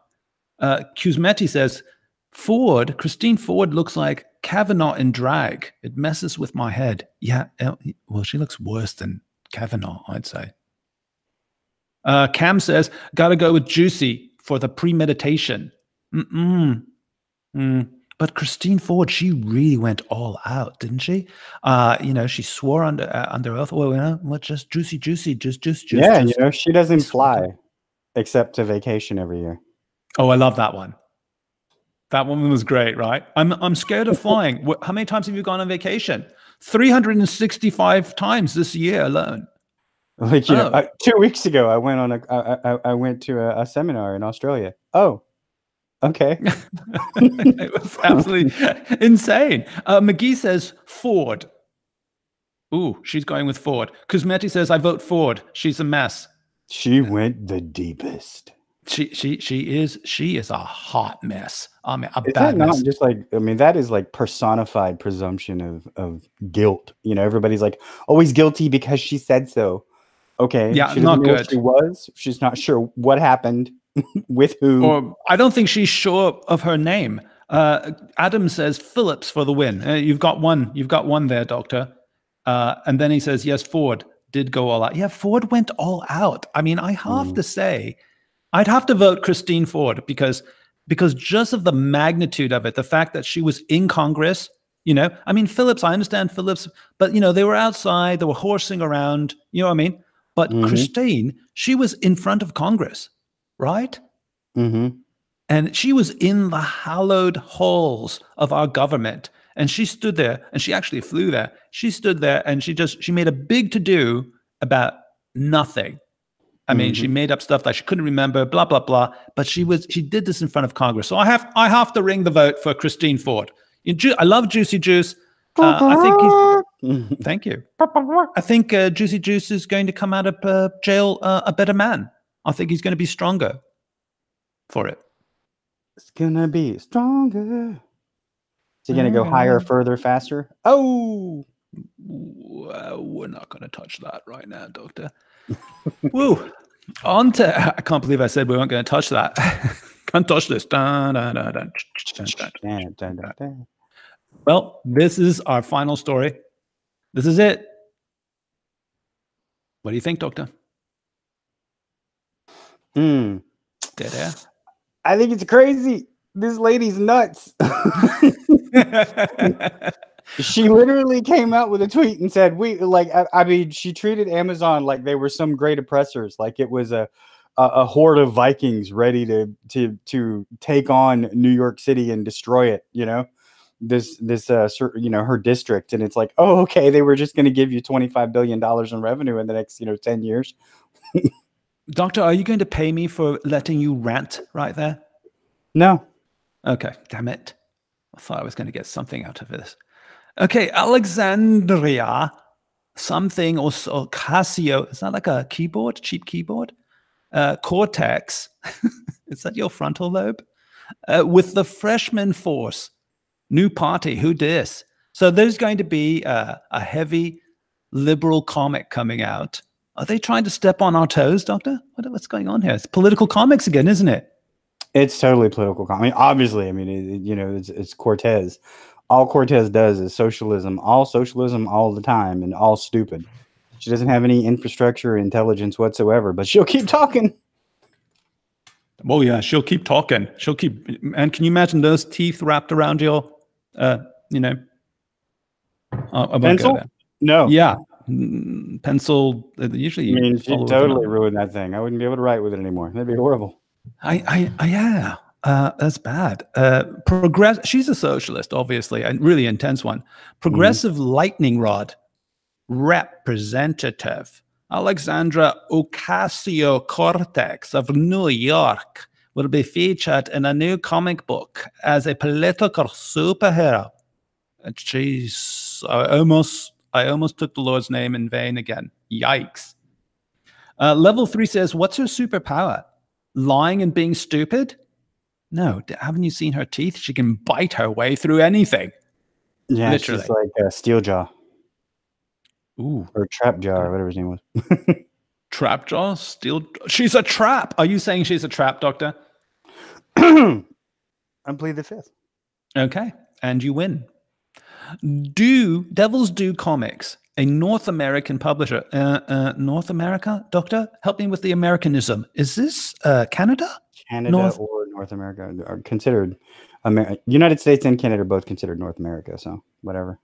Kuzmeti says, Christine Ford looks like Kavanaugh in drag. It messes with my head. Yeah, well, she looks worse than Kavanaugh, I'd say. Cam says, gotta go with Juicy for the premeditation. But Christine Ford, she really went all out, didn't she? She swore under oath. Well, let's just juicy, just juice. Yeah, she doesn't fly except to vacation every year. Oh, I love that one. That one was great, right? I'm scared of flying. How many times have you gone on vacation? 365 times this year alone. Like 2 weeks ago, I went on I went to a seminar in Australia. Oh. Okay. It was absolutely insane. McGee says Ford. Ooh, she's going with Ford. Kuzmeti says, I vote Ford. She's a mess. She went the deepest. She is a hot mess. I mean, is that not just like, I mean, that is like personified presumption of guilt. Everybody's like always guilty because she said so. Okay. Yeah, she not good. She was. She's not sure what happened. With who? Or I don't think she's sure of her name. Adam says Phillips for the win. You've got one. You've got one there, Doctor. And then he says, yes, Ford did go all out. Yeah, Ford went all out. I mean, I have to say, I'd have to vote Christine Ford because just of the magnitude of it, the fact that she was in Congress, I mean, Phillips, I understand Phillips, but, they were outside, they were horsing around, you know what I mean? But Christine, she was in front of Congress. Right? And she was in the hallowed halls of our government. And she stood there, and she actually flew there. She stood there and she made a big to-do about nothing. I mean, she made up stuff that she couldn't remember, blah, blah, blah. But she did this in front of Congress. So I have to ring the vote for Christine Ford. I love Juicy Juice. I think thank you. I think Juicy Juice is going to come out of jail a better man. I think he's going to be stronger for it. It's going to be stronger. Is he going to go higher, further, faster? Oh! We're not going to touch that right now, Doctor. Woo! On to... I can't believe I said we weren't going to touch that. Can't touch this. Dun, dun, dun, dun. Dun, dun, dun, dun. Well, this is our final story. This is it. What do you think, Doctor? Dead air. I think it's crazy. This lady's nuts. She literally came out with a tweet and said, I mean, she treated Amazon like they were some great oppressors, like it was a horde of Vikings ready to take on New York City and destroy it, her district. And it's like, oh, okay, they were just going to give you $25 billion in revenue in the next 10 years. Doctor, are you going to pay me for letting you rant right there? No. Okay, damn it. I thought I was going to get something out of this. Okay, Alexandria something or Casio. Is that like a keyboard, cheap keyboard? Cortex. Is that your frontal lobe? With the freshman force. New party, who dis? So there's going to be a heavy liberal comic coming out. Are they trying to step on our toes, Doctor? What's going on here? It's political comics again, isn't it? It's totally political comics. I mean, obviously, it's Cortez. All Cortez does is socialism all the time, and all stupid. She doesn't have any infrastructure or intelligence whatsoever, but she'll keep talking. Oh yeah, she'll keep talking. And can you imagine those teeth wrapped around your, pencil? No. Yeah. pencil. Usually, I mean, she'd follow with a totally number. ruin that thing. I wouldn't be able to write with it anymore. That'd be horrible. Yeah, that's bad. She's a socialist, obviously, a really intense one. Progressive lightning rod representative Alexandra Ocasio-Cortez of New York will be featured in a new comic book as a political superhero. Jeez, I almost took the Lord's name in vain again. Yikes. Level 3 says, what's her superpower? Lying and being stupid? No, haven't you seen her teeth? She can bite her way through anything. Yeah, Literally. she's like a steel jaw. Ooh. Or trap jaw, or whatever his name was. Trap jaw? Steel? She's a trap. Are you saying she's a trap, Doctor? I plead the fifth. Okay, and you win. Devils Do Comics, a North American publisher. North America, Doctor? Help me with the Americanism. Is this Canada? Canada or North America are considered United States and Canada are both considered North America, so whatever.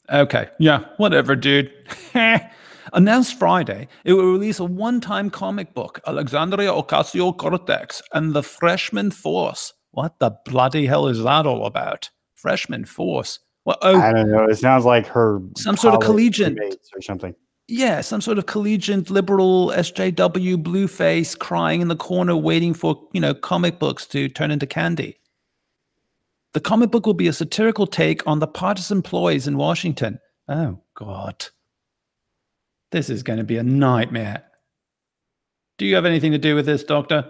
Okay, yeah, whatever, dude. Announced Friday, it will release a one-time comic book, Alexandria Ocasio-Cortez and the Freshman Force. What the bloody hell is that all about? Freshman Force? Well, I don't know. It sounds like her some sort of collegiate or something. Yeah, some sort of collegiate liberal SJW blueface crying in the corner waiting for, comic books to turn into candy. The comic book will be a satirical take on the partisan ploys in Washington. Oh, God. This is going to be a nightmare. Do you have anything to do with this, Doctor?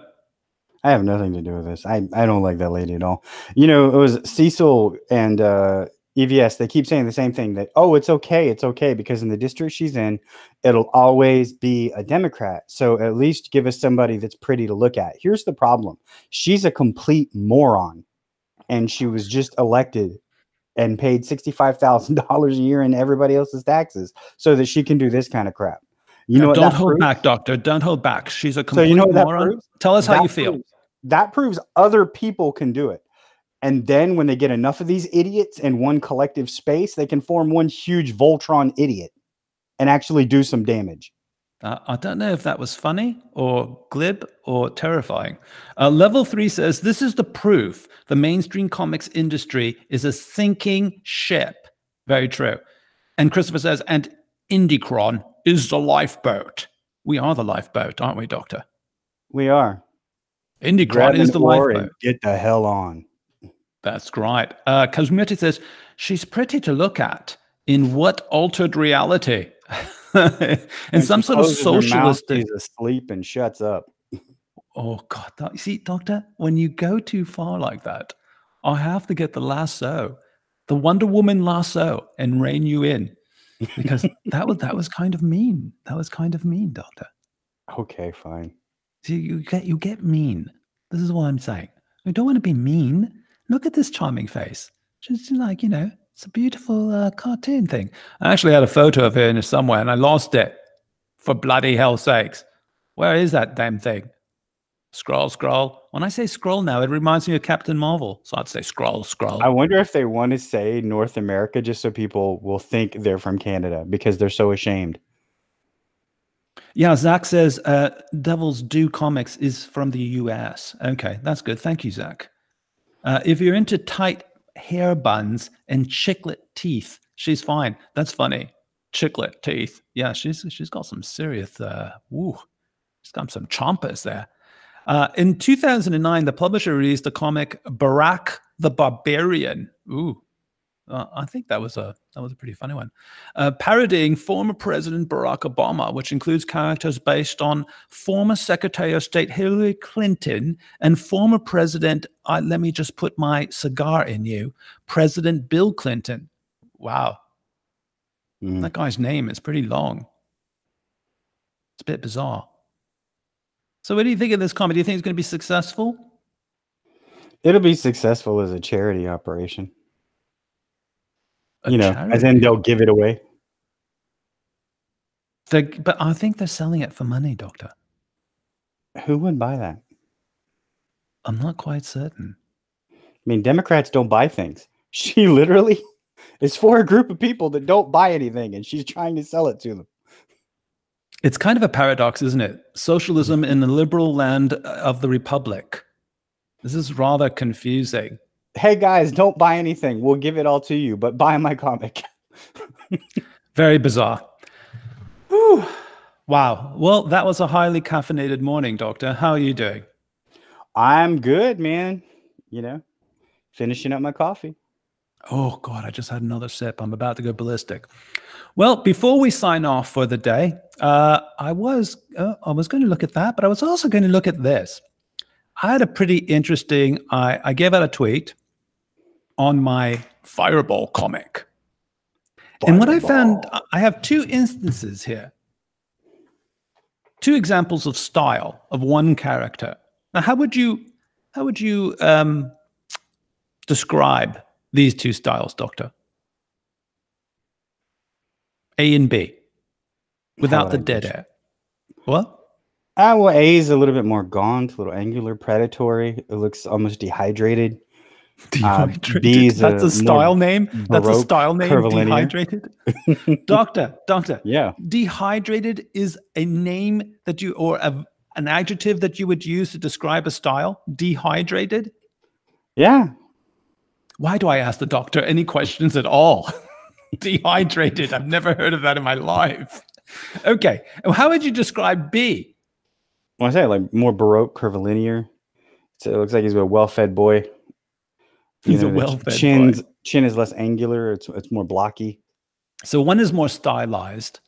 I have nothing to do with this. I don't like that lady at all. It was Cecil and EVS. They keep saying the same thing, that, oh, it's okay, because in the district she's in, it'll always be a Democrat. So at least give us somebody that's pretty to look at. Here's the problem. She's a complete moron. And she was just elected and paid $65,000 a year in everybody else's taxes so that she can do this kind of crap. Don't hold back, Doctor. Don't hold back. She's a complete moron. Tell us how you feel. That proves other people can do it. And then when they get enough of these idiots in one collective space, they can form one huge Voltron idiot and actually do some damage. I don't know if that was funny or glib or terrifying. Level 3 says, this is the proof the mainstream comics industry is a sinking ship. Very true. And Christopher says, and Indicron is the lifeboat. We are the lifeboat, aren't we, Doctor? We are. Indicron is the lifeboat. Get the hell on. That's right. Cosmetic says, she's pretty to look at. In what altered reality? And some sort of socialist. He's asleep and shuts up. Oh, God. See, Doctor, when you go too far like that, I have to get the lasso, the Wonder Woman lasso, and rein you in. Because that was kind of mean. That was kind of mean, Doctor. Okay, fine. See, you get mean. This is what I'm saying. We don't want to be mean. Look at this charming face. She's like, it's a beautiful cartoon thing. I actually had a photo of her in somewhere, and I lost it. For bloody hell's sakes. Where is that damn thing? Scroll. When I say scroll now, it reminds me of Captain Marvel. So I'd say scroll. I wonder if they want to say North America just so people will think they're from Canada because they're so ashamed. Yeah, Zach says Devils Do Comics is from the US. Okay, that's good. Thank you, Zach. If you're into tight hair buns and chiclet teeth, she's fine. That's funny. Chiclet teeth. Yeah, she's got some serious she's got some chompers there. In 2009, the publisher released the comic Barack the Barbarian. Ooh. I think that was a pretty funny one. Parodying former President Barack Obama, which includes characters based on former Secretary of State Hillary Clinton and former President, let me just put my cigar in you, President Bill Clinton. Wow. That guy's name is pretty long. It's a bit bizarre. So what do you think of this comic? Do you think it's going to be successful? It'll be successful as a charity operation. Charity? As in they'll give it away. But I think they're selling it for money, Doctor. Who would buy that? I'm not quite certain. I mean, Democrats don't buy things. She literally is for a group of people that don't buy anything, and she's trying to sell it to them. It's kind of a paradox, isn't it? Socialism in the liberal land of the Republic. This is rather confusing. Hey guys, don't buy anything. We'll give it all to you, but buy my comic. Very bizarre. Whew. Wow. Well, that was a highly caffeinated morning, Doctor. How are you doing? I'm good, man. You know, finishing up my coffee. Oh, God, I just had another sip. I'm about to go ballistic. Well, before we sign off for the day, I was going to look at that, but I was also going to look at this. I had a pretty interesting, I gave out a tweet on my Fireball comic. And what I found, I have two instances here. Two examples of style of one character. Now, how would you describe these two styles, Doctor? A and B, without the dead air. What? Well, A is a little bit more gaunt, a little angular, predatory. It looks almost dehydrated. Dehydrated. B is That's a style name. That's a style name. Curvilinear. Dehydrated. Doctor. Yeah. Dehydrated is a name that you, or an adjective that you would use to describe a style. Dehydrated. Yeah. Why do I ask the doctor any questions at all? Dehydrated. I've never heard of that in my life. Okay. How would you describe B? Well, I say like more Baroque, curvilinear. So it looks like he's a well-fed boy. He's a well-fed boy. Chin is less angular. It's more blocky. So one is more stylized,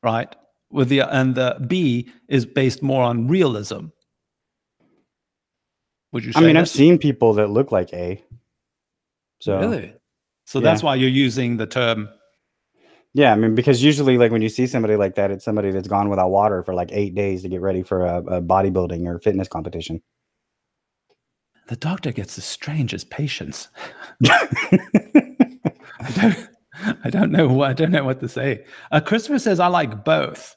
right? And the B is based more on realism. Would you say? I mean, I've seen people that look like A. So really? So that's why you're using the term. Yeah, I mean, because usually, like when you see somebody like that, it's somebody that's gone without water for like 8 days to get ready for a bodybuilding or fitness competition. The doctor gets the strangest patience. I don't know what to say. Christopher says, I like both.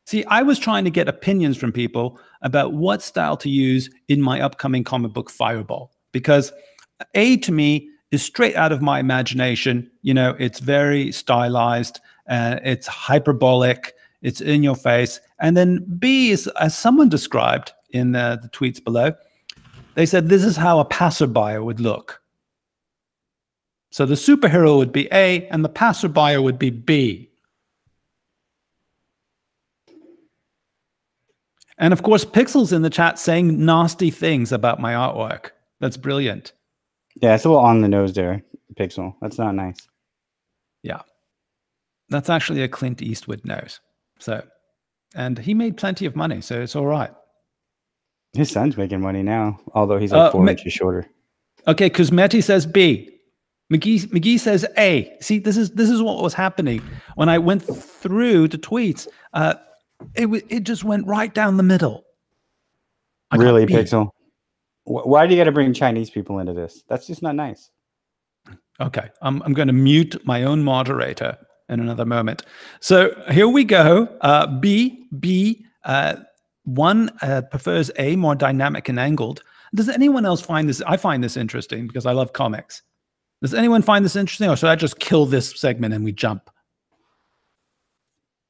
See, I was trying to get opinions from people about what style to use in my upcoming comic book Fireball, because A to me is straight out of my imagination. You know, it's very stylized, it's hyperbolic, it's in your face. And then B is, as someone described in the tweets below, they said this is how a passerby would look. So the superhero would be A and the passerby would be B. And of course, Pixel's in the chat saying nasty things about my artwork. That's brilliant. Yeah, it's a little on the nose there, Pixel. That's not nice. Yeah. That's actually a Clint Eastwood nose. So, and he made plenty of money, so it's all right. His son's making money now, although he's like 4 inches shorter. Okay, Kuzmeti says B. McGee says A. See, this is what was happening when I went through the tweets. It just went right down the middle. Really, Pixel? Why do you got to bring Chinese people into this? That's just not nice. Okay, I'm going to mute my own moderator in another moment. So here we go. B. One prefers A, more dynamic and angled. Does anyone else find this? I find this interesting because I love comics. Does anyone find this interesting, or should I just kill this segment and we jump?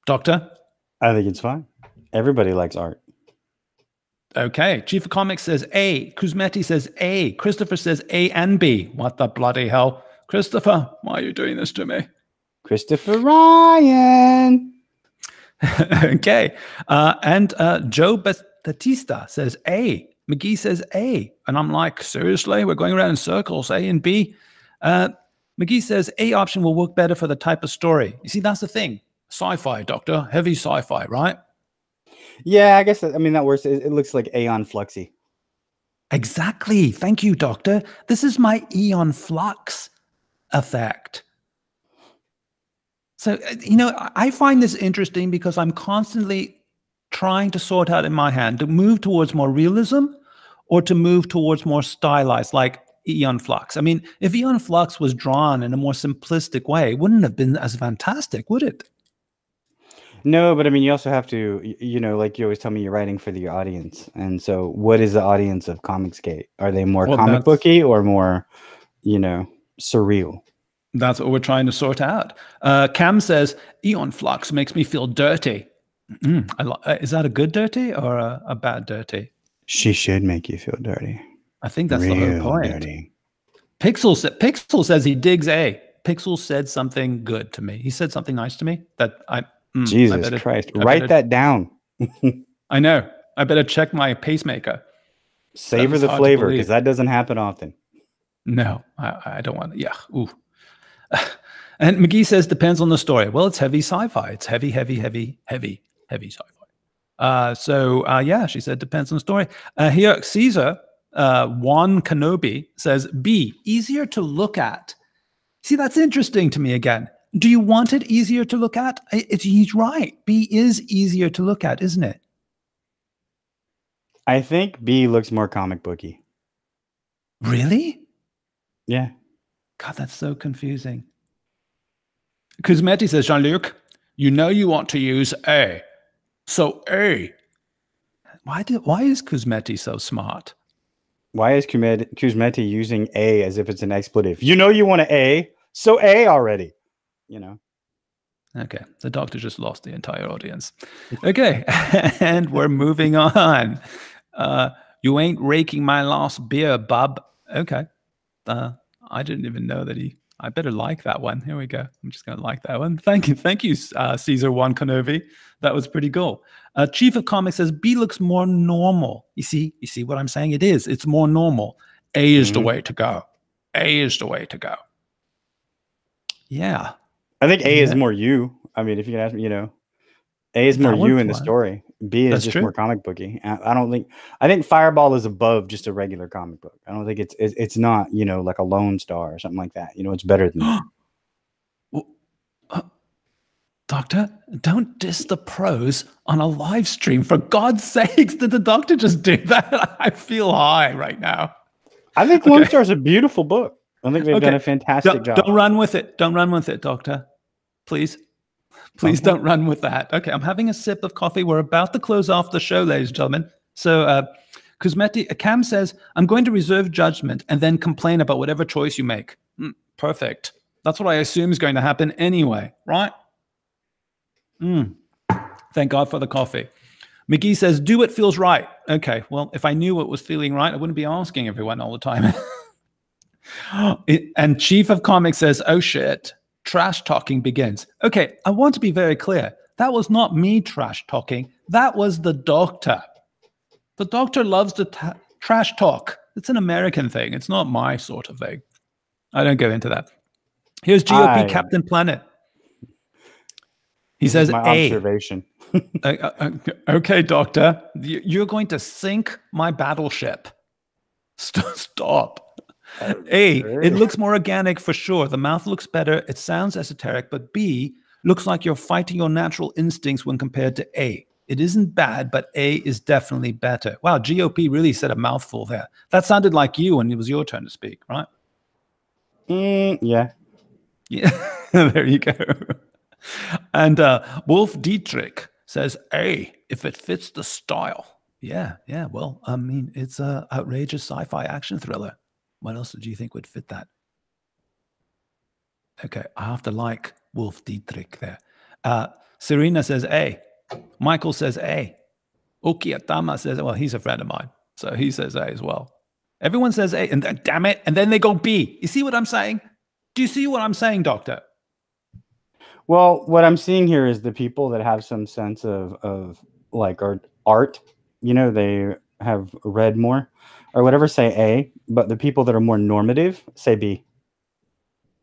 Doctor? I think it's fine. Everybody likes art. Okay. Chief of Comics says A. Kuzmeti says A. Christopher says A and B. What the bloody hell? Christopher, why are you doing this to me? Christopher Ryan. Okay. And Joe Batista says A. McGee says A. And I'm like, seriously? We're going around in circles, A and B. McGee says A option will work better for the type of story. You see, that's the thing. Sci-fi, Doctor. Heavy sci-fi, right? Yeah, I guess, I mean, that works. It looks like Aeon Fluxy. Exactly. Thank you, Doctor. This is my Aeon Flux effect. So, you know, I find this interesting because I'm constantly trying to sort out in my hand to move towards more realism or to move towards more stylized, like Aeon Flux. I mean, if Aeon Flux was drawn in a more simplistic way, it wouldn't have been as fantastic, would it? No, but I mean, you also have to, you know, like you always tell me, you're writing for the audience. And so what is the audience of Comicsgate? Are they more comic booky or more, you know, surreal? That's what we're trying to sort out. Cam says, Aeon Flux makes me feel dirty. Is that a good dirty or a bad dirty? She should make you feel dirty. I think that's the whole Real point. dirty. Pixel says he digs A. Pixel said something good to me. He said something nice to me that Jesus Christ. Write that down. I know. I better check my pacemaker. Savor the flavor, because that doesn't happen often. No, I don't want to. Yeah. Ooh. And McGee says, depends on the story. Well, it's heavy sci-fi. It's heavy sci-fi. Yeah, she said, depends on the story. Here, Caesar, Juan Kenobi says, B, easier to look at. See, that's interesting to me again. Do you want it easier to look at? He's right. B is easier to look at, isn't it? I think B looks more comic booky. Really? Yeah. God, that's so confusing. Kuzmeti says, Jean-Luc, you know you want to use A. So A. Why is Kuzmeti so smart? Why is Kuzmeti using A as if it's an expletive? You know you want to A, so A already. You know. Okay, the doctor just lost the entire audience. Okay, and we're moving on. You ain't raking my last beer, bub. Okay. I didn't even know that I better like that one. Here we go. I'm just going to like that one. Thank you, Caesar Juan Kenobi. That was pretty cool. Chief of Comics says B looks more normal. You see what I'm saying? It is. It's more normal. A is the way to go. A is the way to go. Yeah. I think A is more you. I mean, if you can ask me, A is more you in the story. B is just more comic booky. I think Fireball is above just a regular comic book. I don't think it's not, like a Lone Star or something like that. It's better than that. Doctor, don't diss the pros on a live stream. For God's sakes, did the doctor just do that? I feel high right now. I think Lone Star is a beautiful book. I think they've done a fantastic job. Don't run with it. Don't run with it, Doctor. Please don't run with that. Okay, I'm having a sip of coffee. We're about to close off the show, ladies and gentlemen. So Cam says, I'm going to reserve judgment and then complain about whatever choice you make. Perfect. That's what I assume is going to happen anyway, right? Thank God for the coffee. McGee says, do what feels right. Okay, well, if I knew what was feeling right, I wouldn't be asking everyone all the time. And Chief of Comics says, oh shit, trash talking begins. Okay, I want to be very clear. That was not me trash talking. That was the doctor. The doctor loves to trash talk. It's an American thing. It's not my sort of thing. I don't go into that. Here's GOP Captain Planet. He says, my observation. Okay, doctor, you're going to sink my battleship. Stop. A, it looks more organic for sure. The mouth looks better. It sounds esoteric. But B, looks like you're fighting your natural instincts when compared to A. It isn't bad, but A is definitely better. Wow, GOP really said a mouthful there. That sounded like you when it was your turn to speak, right? Yeah. Yeah, there you go. And Wolf Dietrich says, A, if it fits the style. Yeah. Well, I mean, it's an outrageous sci-fi action thriller. What else do you think would fit that? Okay, I have to like Wolf Dietrich there. Serena says A. Michael says A. Okiyatama says, well, he's a friend of mine, so he says A as well. Everyone says A, and then, damn it, and then they go B. You see what I'm saying? Do you see what I'm saying, Doctor? Well, what I'm seeing here is the people that have some sense of like art, they have read more or whatever say A, but the people that are more normative say B.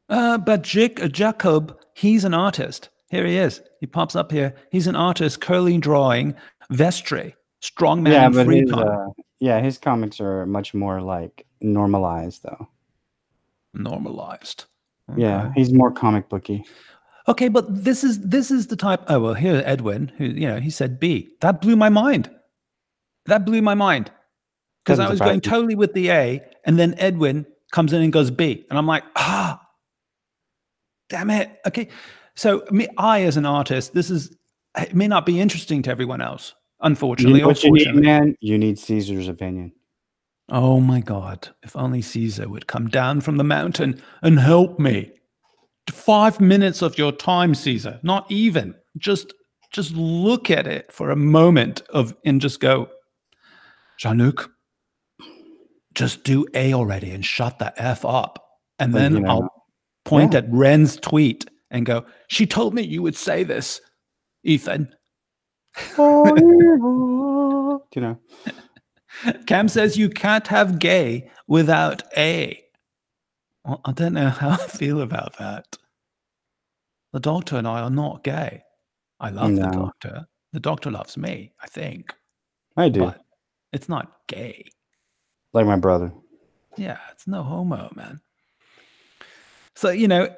But Jacob, he's an artist. Here he is. He pops up here. He's an artist, curly drawing, Vestre, strongman and free time. His comics are much more like normalized, though. Normalized. Okay. Yeah, he's more comic booky. Okay, but this is the type. Oh well, here's Edwin, who he said B. That blew my mind. Because I was going totally with the A, and then Edwin comes in and goes B, and I'm like, damn it. Okay, so I as an artist, it may not be interesting to everyone else, unfortunately. What you need, man? You need Caesar's opinion. Oh my God! If only Caesar would come down from the mountain and help me. 5 minutes of your time, Caesar. Not even. Just just look at it for a moment and just go, Jean-Luc, just do A already and shut the F up. And Like, then I'll point yeah. at Ren's tweet and go, she told me you would say this, Ethan. Cam says you can't have gay without A. Well, I don't know how I feel about that. The doctor and I are not gay. I love the doctor. The doctor loves me, I think. I do. But it's not gay. Like my brother. Yeah, it's no homo, man. So, you know,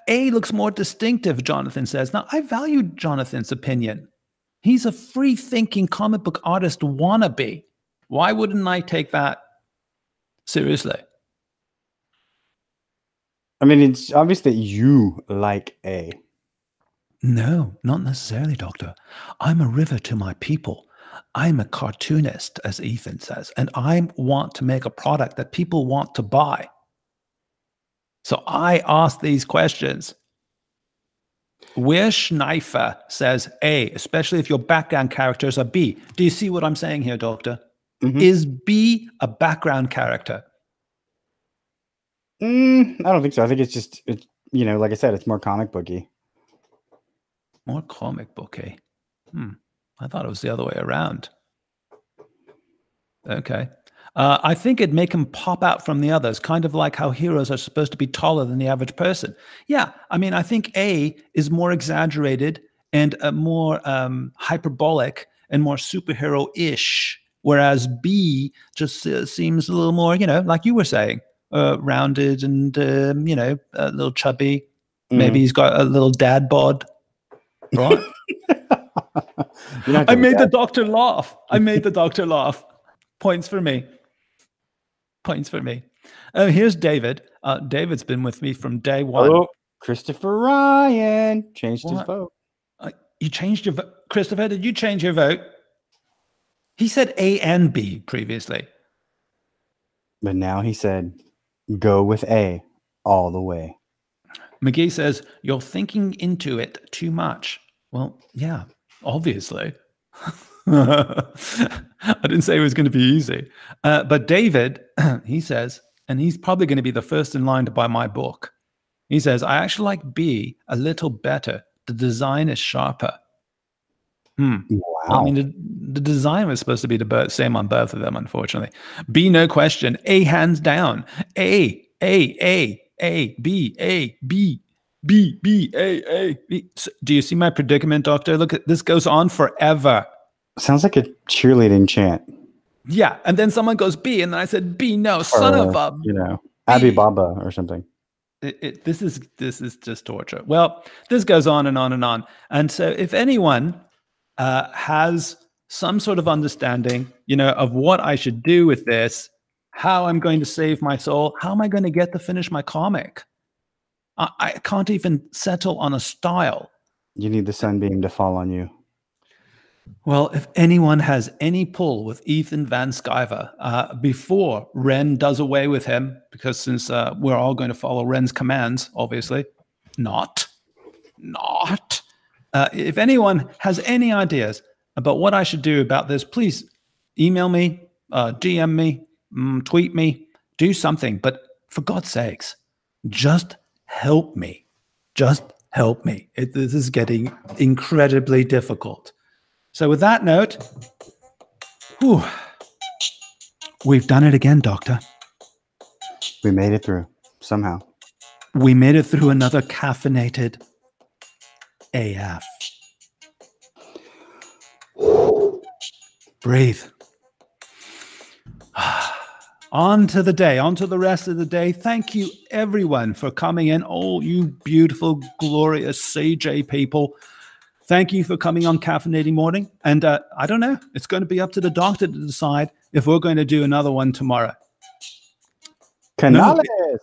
A looks more distinctive, Jonathan says. Now, I value Jonathan's opinion. He's a free-thinking comic book artist wannabe. Why wouldn't I take that seriously? I mean, it's obvious that you like A. No, not necessarily, Doctor. I'm a river to my people. I'm a cartoonist, as Ethan says, and I want to make a product that people want to buy. So I ask these questions. Where Schneifer says A, especially if your background characters are B. Do you see what I'm saying here, Doctor? Is B a background character? I don't think so. I think it's just, you know, like I said, it's more comic booky. More comic booky. I thought it was the other way around. Okay. I think it'd make him pop out from the others, kind of like how heroes are supposed to be taller than the average person. Yeah, I mean, I think A is more exaggerated and more hyperbolic and more superhero-ish, whereas B just seems a little more, you know, like you were saying, rounded and, you know, a little chubby. Maybe he's got a little dad bod, right? I made the doctor laugh. I made the doctor laugh. Points for me. Points for me. Here's David. David's been with me from day one. Oh, Christopher Ryan changed his vote. You changed your vote? Christopher, did you change your vote? He said A and B previously. But now he said, go with A all the way. McGee says, you're thinking into it too much. Well, yeah, obviously. I didn't say it was going to be easy. But David, he says, and he's probably going to be the first in line to buy my book. He says, I actually like B a little better. The design is sharper. Wow. I mean, the design was supposed to be the same on both of them, unfortunately. B, no question. A, hands down. A, B, A, B, B, B, A, B. So, do you see my predicament, Doctor? Look, this goes on forever. Sounds like a cheerleading chant. Yeah, and then someone goes B, and then I said B, no, son of a, you know, Abby Baba or something. This is just torture. Well, this goes on and on and on. And so, if anyone has some sort of understanding, you know, of what I should do with this, how I'm going to save my soul, how am I going to get to finish my comic? I can't even settle on a style. You need the sunbeam to fall on you. Well, if anyone has any pull with ETHAN VAN SCIVER before Ren does away with him, because since we're all going to follow Ren's commands, obviously, not. If anyone has any ideas about what I should do about this, please email me, DM me, tweet me, do something. But for God's sakes, just help me. Just help me. This is getting incredibly difficult. So with that note, we've done it again, Doctor. We made it through, somehow. We made it through another caffeinated AF. Breathe. On to the day, on to the rest of the day. Thank you, everyone, for coming in. All you beautiful, glorious CJ people. Thank you for coming on Caffeinating Morning. And I don't know, it's going to be up to the doctor to decide if we're going to do another one tomorrow. Canales. No.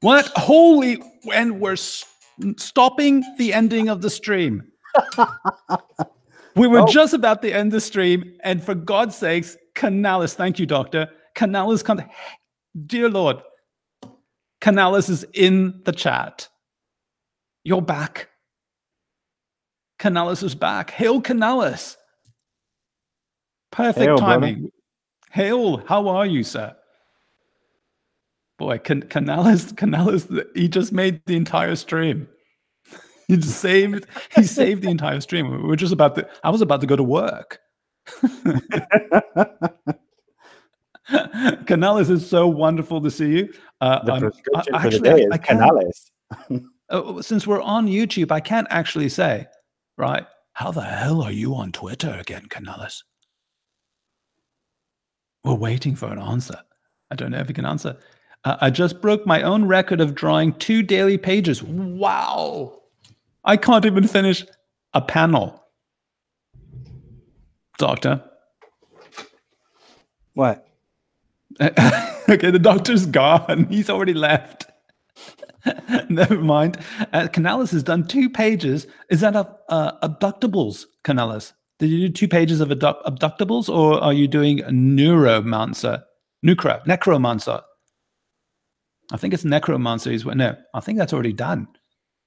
What? Holy, when we're stopping the ending of the stream. We were just about to end the stream. And for God's sakes, Canales, thank you, doctor. Canales, come. Dear Lord, Canales is in the chat. You're back. Canales is back. Hail, Canales. Perfect Hail, timing. brother. Hail, how are you, sir? Boy, Canales, he just made the entire stream. He saved the entire stream. We're just about to, I was about to go to work. Canales, is so wonderful to see you. The prescription for the day is Canales. Since we're on YouTube, I can't actually say, right? How the hell are you on Twitter again, Canales? We're waiting for an answer. I don't know if you can answer. I just broke my own record of drawing 2 daily pages. Wow. I can't even finish a panel. Doctor. What? Okay, the doctor's gone. He's already left. Never mind. Canales has done 2 pages. Is that abductables, Canales? Did you do 2 pages of abductables, or are you doing necromancer? I think it's necromancer. No, I think that's already done.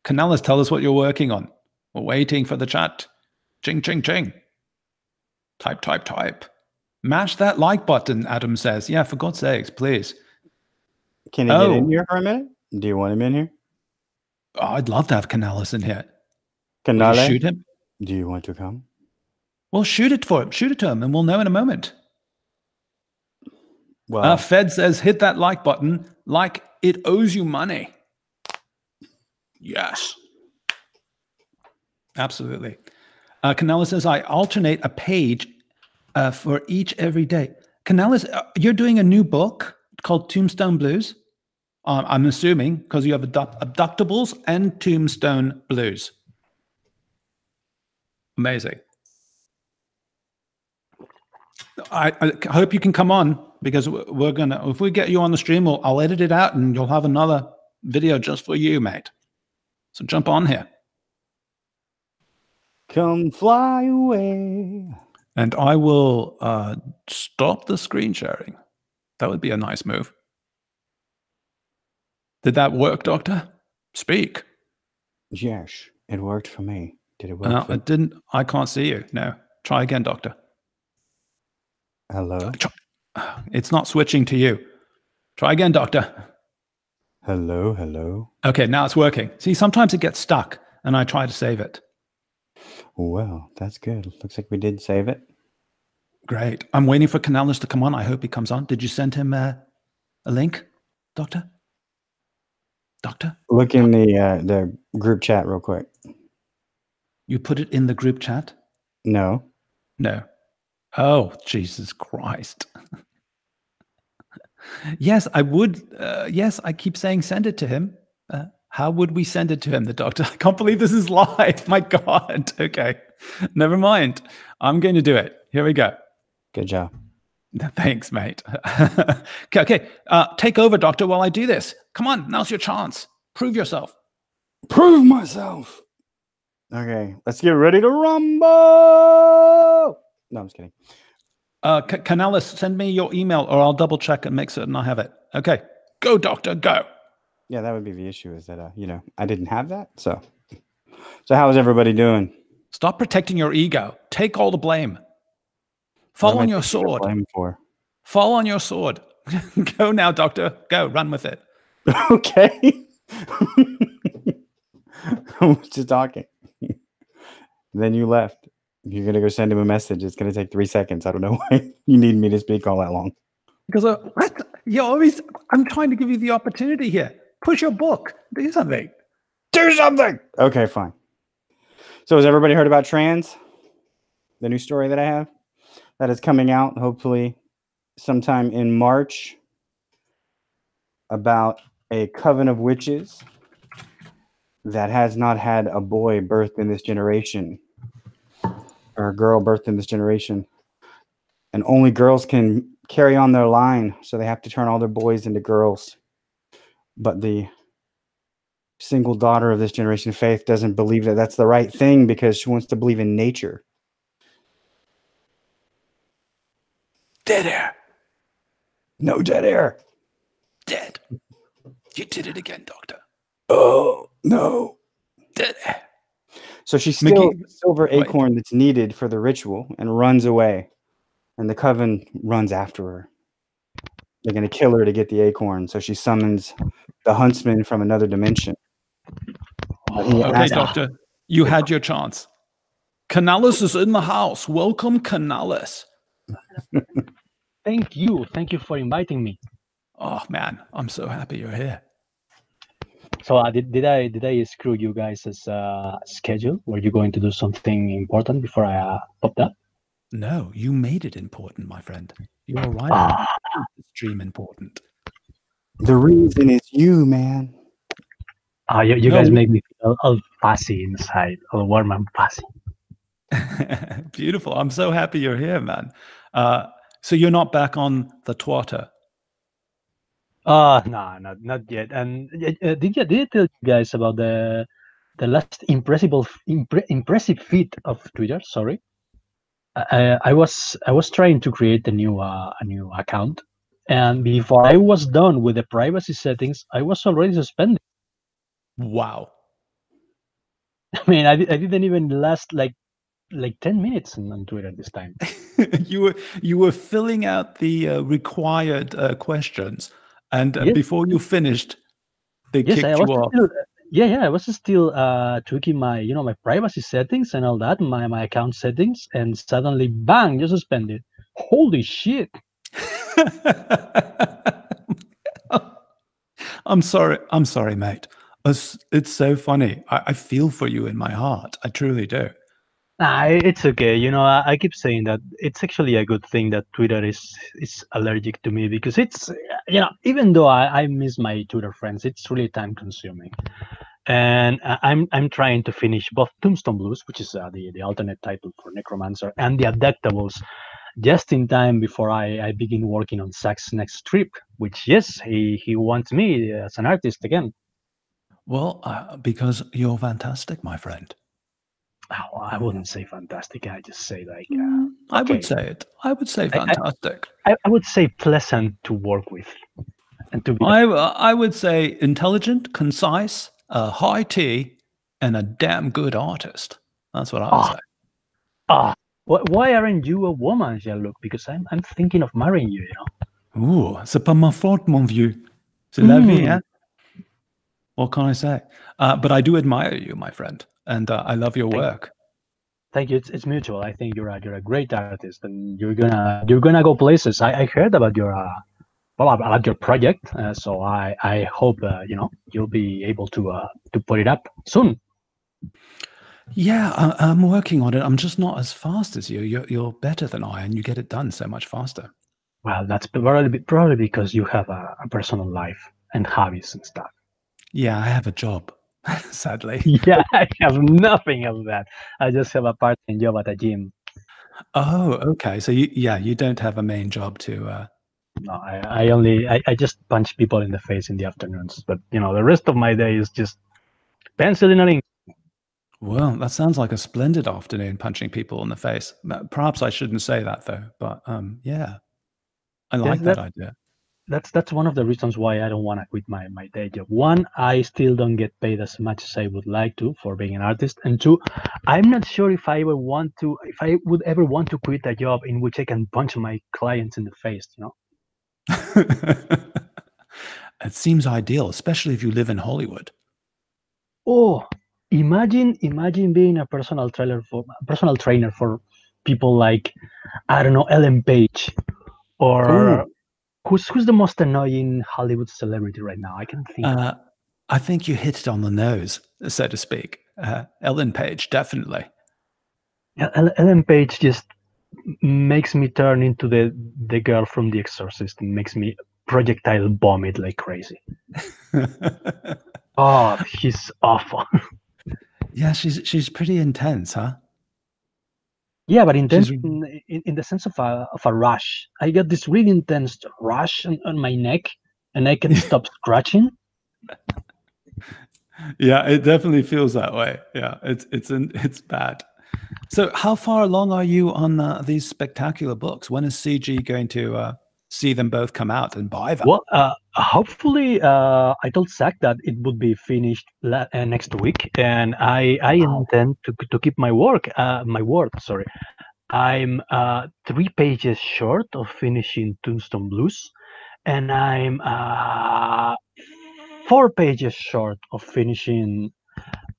Canales, tell us what you're working on. We're waiting for the chat. Ching, ching, ching. Type, type, type. Mash that like button, Adam says. Yeah, for God's sakes, please. Can he get in here for a minute? Do you want him in here? Oh, I'd love to have Canales in here. Canales? Will you shoot him? Do you want to come? Well, shoot it for him. Shoot it to him, and we'll know in a moment. Well, Fed says, hit that like button like it owes you money. Yes. Absolutely. Canales says, I alternate a page for each every day. Canales, you're doing a new book called Tombstone Blues. I'm assuming because you have abductables and Tombstone Blues. Amazing. I hope you can come on, because we're gonna, if we get you on the stream, I'll edit it out and you'll have another video just for you, mate. So jump on here. Come fly away. And I will stop the screen sharing. That would be a nice move. Did that work, Doctor? Speak. Yes, it worked for me. Did it work? No, it didn't. I can't see you. No. Try again, Doctor. Hello? It's not switching to you. Try again, Doctor. Hello, hello. Okay, now it's working. See, sometimes it gets stuck, and I try to save it. Well, that's good. Looks like we did save it. Great. I'm waiting for Canales to come on. I hope he comes on. Did you send him a link, Doctor? Doctor? Look in the group chat real quick. You put it in the group chat? No. No. Oh, Jesus Christ. Yes, I would. Yes, I keep saying send it to him. How would we send it to him, the doctor? I can't believe this is live. My God. Okay. Never mind. I'm going to do it. Here we go. Good job. Thanks, mate. Okay. Take over, doctor, while I do this. Come on. Now's your chance. Prove yourself. Prove myself. Okay. Let's get ready to rumble. No, I'm just kidding. Canales, send me your email or I'll double check and make certain I have it. Okay. Go, doctor. Go. Yeah, that would be the issue, is that, I didn't have that. So how is everybody doing? Stop protecting your ego. Take all the blame. Fall on your sword. Blame for? Fall on your sword. Go now, doctor. Go. Run with it. Okay. I was just talking. Then you left. You're going to go send him a message. It's going to take 3 seconds. I don't know why you need me to speak all that long. Because what? You're always, I'm trying to give you the opportunity here. Push your book. Do something. Do something. Okay, fine. So has everybody heard about Trans? The new story that I have? That is coming out hopefully sometime in March, about a coven of witches that has not had a boy birthed in this generation, or a girl birthed in this generation. And only girls can carry on their line, so they have to turn all their boys into girls. But the single daughter of this generation of Faith doesn't believe that that's the right thing, because she wants to believe in nature. Dead air. No dead air. Dead. You did it again, doctor. Oh, no. Dead air. So she steals Mickey, the silver wait. acorn that's needed for the ritual and runs away. And the coven runs after her. They're going to kill her to get the acorn. So she summons the huntsman from another dimension. But he Okay, asks, Doctor, you had your chance. Canales is in the house. Welcome, Canales. Thank you for inviting me. Oh man, I'm so happy you're here. So did I screw you guys' schedule? Were you going to do something important before I popped up? No, you made it important, my friend. You're right. Extreme important. the reason is you, man. You No. guys make me feel all fuzzy inside, all warm and fuzzy. Beautiful. I'm so happy you're here, man. So you're not back on the twatter? No, not yet. And did I tell you guys about the last impressive feat of Twitter? Sorry, I was trying to create a new account, and before I was done with the privacy settings, I was already suspended. Wow. I mean, I didn't even last like 10 minutes on Twitter this time. you were filling out the required questions, and Yes. before you finished, they Yes, kicked I you was off. still, I was still tweaking my my privacy settings and all that, my account settings, and suddenly bang, you're suspended. Holy shit. I'm sorry, mate. It's so funny. I feel for you in my heart. I truly do. Nah, it's okay. I keep saying that it's actually a good thing that Twitter is allergic to me, because it's even though I miss my Twitter friends, it's really time consuming. And I'm trying to finish both Tombstone Blues, which is the alternate title for Necromancer, and the Abductables, just in time before I begin working on Zack's next trip, which, yes, he wants me as an artist again. Well, because you're fantastic, my friend. Oh, I wouldn't say fantastic. I just say like I okay. would say it. I would say fantastic. I would say pleasant to work with, and to be. I would say intelligent, concise, high tea, and a damn good artist. That's what I would say. Why aren't you a woman, Jean-Luc? Because I'm thinking of marrying you. Ooh, c'est pas ma faute, mon vieux. C'est la vie, hein? What can I say? But I do admire you, my friend, and I love your work. Thank you. It's mutual. I think you're a great artist, and you're gonna go places. I heard about your about your project, so I hope you'll be able to put it up soon. Yeah, I'm working on it. I'm just not as fast as you. You're better than I, and you get it done so much faster. Well, that's probably because you have a personal life and hobbies and stuff. Yeah, I have a job, sadly. Yeah, I have nothing of that. I just have a part-time job at a gym. Oh, okay. So you don't have a main job to. No, I just punch people in the face in the afternoons, but the rest of my day is just penciling and ink. Well, that sounds like a splendid afternoon, punching people in the face. Perhaps I shouldn't say that though, but yeah, I like that idea. That's one of the reasons why I don't want to quit my day job. One, I still don't get paid as much as I would like to for being an artist, and two, I'm not sure if I would ever want to quit a job in which I can punch my clients in the face. It seems ideal, especially if you live in Hollywood. Oh, imagine being a personal trainer for people like, I don't know, Ellen Page, or Ooh. who's the most annoying Hollywood celebrity right now? I can think. I think you hit it on the nose, so to speak. Ellen Page, definitely. Ellen Page just makes me turn into the girl from The Exorcist, and makes me projectile vomit like crazy. Oh, she's awful. Yeah, she's pretty intense, huh? Yeah, but intense in the sense of a rush. I got this really intense rush on my neck, and I can't stop scratching. Yeah, it definitely feels that way. Yeah, it's bad. So, how far along are you on these spectacular books? When is CG going to see them both come out and buy them? Well, Hopefully, I told Zach that it would be finished next week, and I intend to keep my word. Sorry, I'm 3 pages short of finishing Tombstone Blues, and I'm 4 pages short of finishing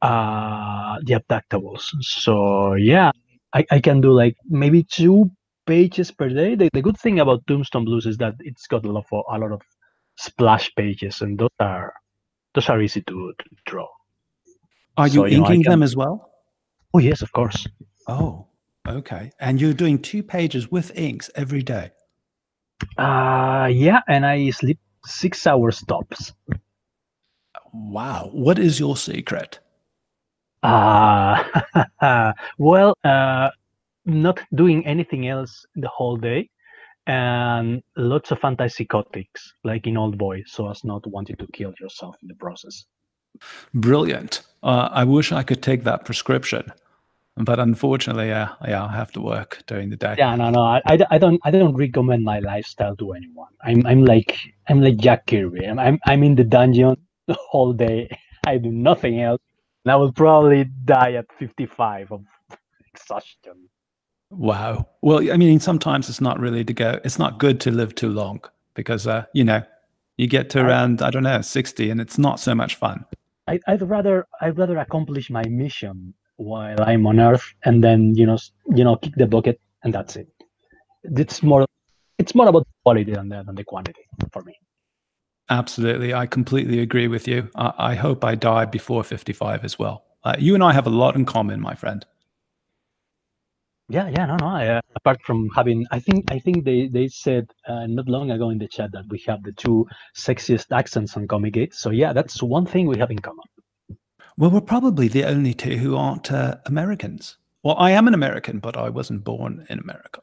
the Abductables. So yeah, I can do like maybe 2 pages per day. The good thing about Tombstone Blues is that it's got a lot of splash pages, and those are easy to draw. Are So you I inking can. them as well? Oh yes, of course. Oh, okay. And you're doing 2 pages with inks every day? Yeah, and I sleep 6 hours tops. Wow. What is your secret? Well, not doing anything else the whole day, and lots of antipsychotics, like in Old Boy, so as not wanting to kill yourself in the process. Brilliant. I wish I could take that prescription, but unfortunately, yeah, I have to work during the day. Yeah, no, I don't recommend my lifestyle to anyone. I'm like Jack Kirby. I'm in the dungeon the whole day. I do nothing else, and I will probably die at 55 of exhaustion. Wow. Well, I mean, sometimes it's not really it's not good to live too long because, you get to around, I don't know, 60 and it's not so much fun. I'd rather accomplish my mission while I'm on Earth, and then kick the bucket, and that's it. It's more about the quality than the quantity for me. Absolutely. I completely agree with you. I hope I die before 55 as well. You and I have a lot in common, my friend. Yeah, no. Apart from having, I think they said not long ago in the chat that we have the 2 sexiest accents on Comic Gate. So yeah, that's one thing we have in common. Well, we're probably the only 2 who aren't Americans. Well, I am an American, but I wasn't born in America.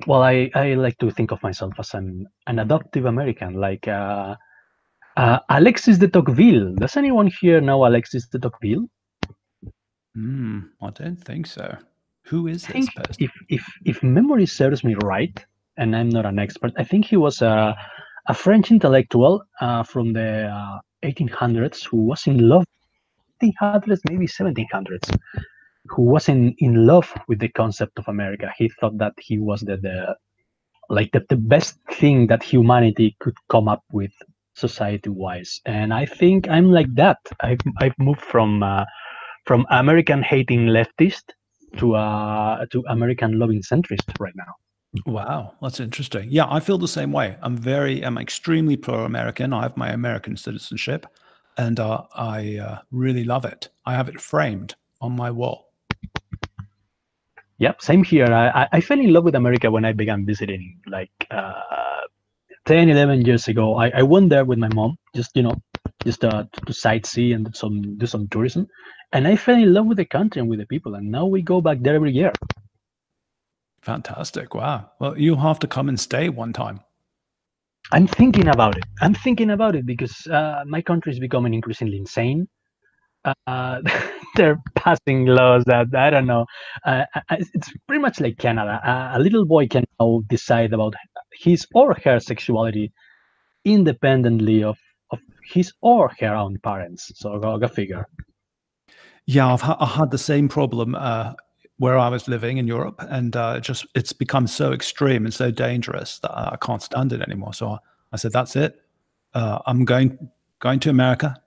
Well, I like to think of myself as an adoptive American, like Alexis de Tocqueville. Does anyone here know Alexis de Tocqueville? I don't think so. Who is this person? If memory serves me right, and I'm not an expert, I think he was a French intellectual from the 1800s who was in love, 1800s, maybe 1700s, who was in love with the concept of America. He thought that he was the best thing that humanity could come up with society-wise. And I think I'm like that. I've moved from American hating leftist to American loving centrist right now. Wow, that's interesting. Yeah, I feel the same way. I'm extremely pro-American. I have my American citizenship, and I really love it. I have it framed on my wall. Yep, same here. I fell in love with America when I began visiting, like 10, 11 years ago. I went there with my mom, just to sightsee and do some tourism, and I fell in love with the country and with the people. And now we go back there every year. Fantastic! Wow. Well, you'll have to come and stay one time. I'm thinking about it because my country is becoming increasingly insane. They're passing laws that I don't know. It's pretty much like Canada. A little boy can now decide about his or her sexuality independently of his or her own parents. So go figure. Yeah, I had the same problem where I was living in Europe, and it's become so extreme and so dangerous that I can't stand it anymore. So I said, "That's it. I'm going to America.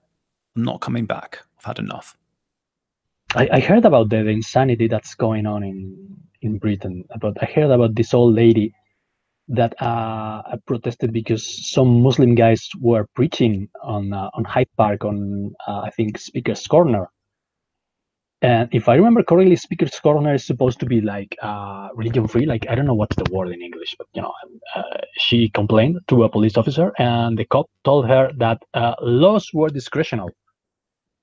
I'm not coming back. I've had enough." I heard about the insanity that's going on in Britain. I heard about this old lady that protested because some Muslim guys were preaching on Hyde Park on I think Speaker's Corner. And if I remember correctly, Speaker's Corner is supposed to be like religion free. Like, I don't know what's the word in English, but she complained to a police officer, and the cop told her that laws were discretional,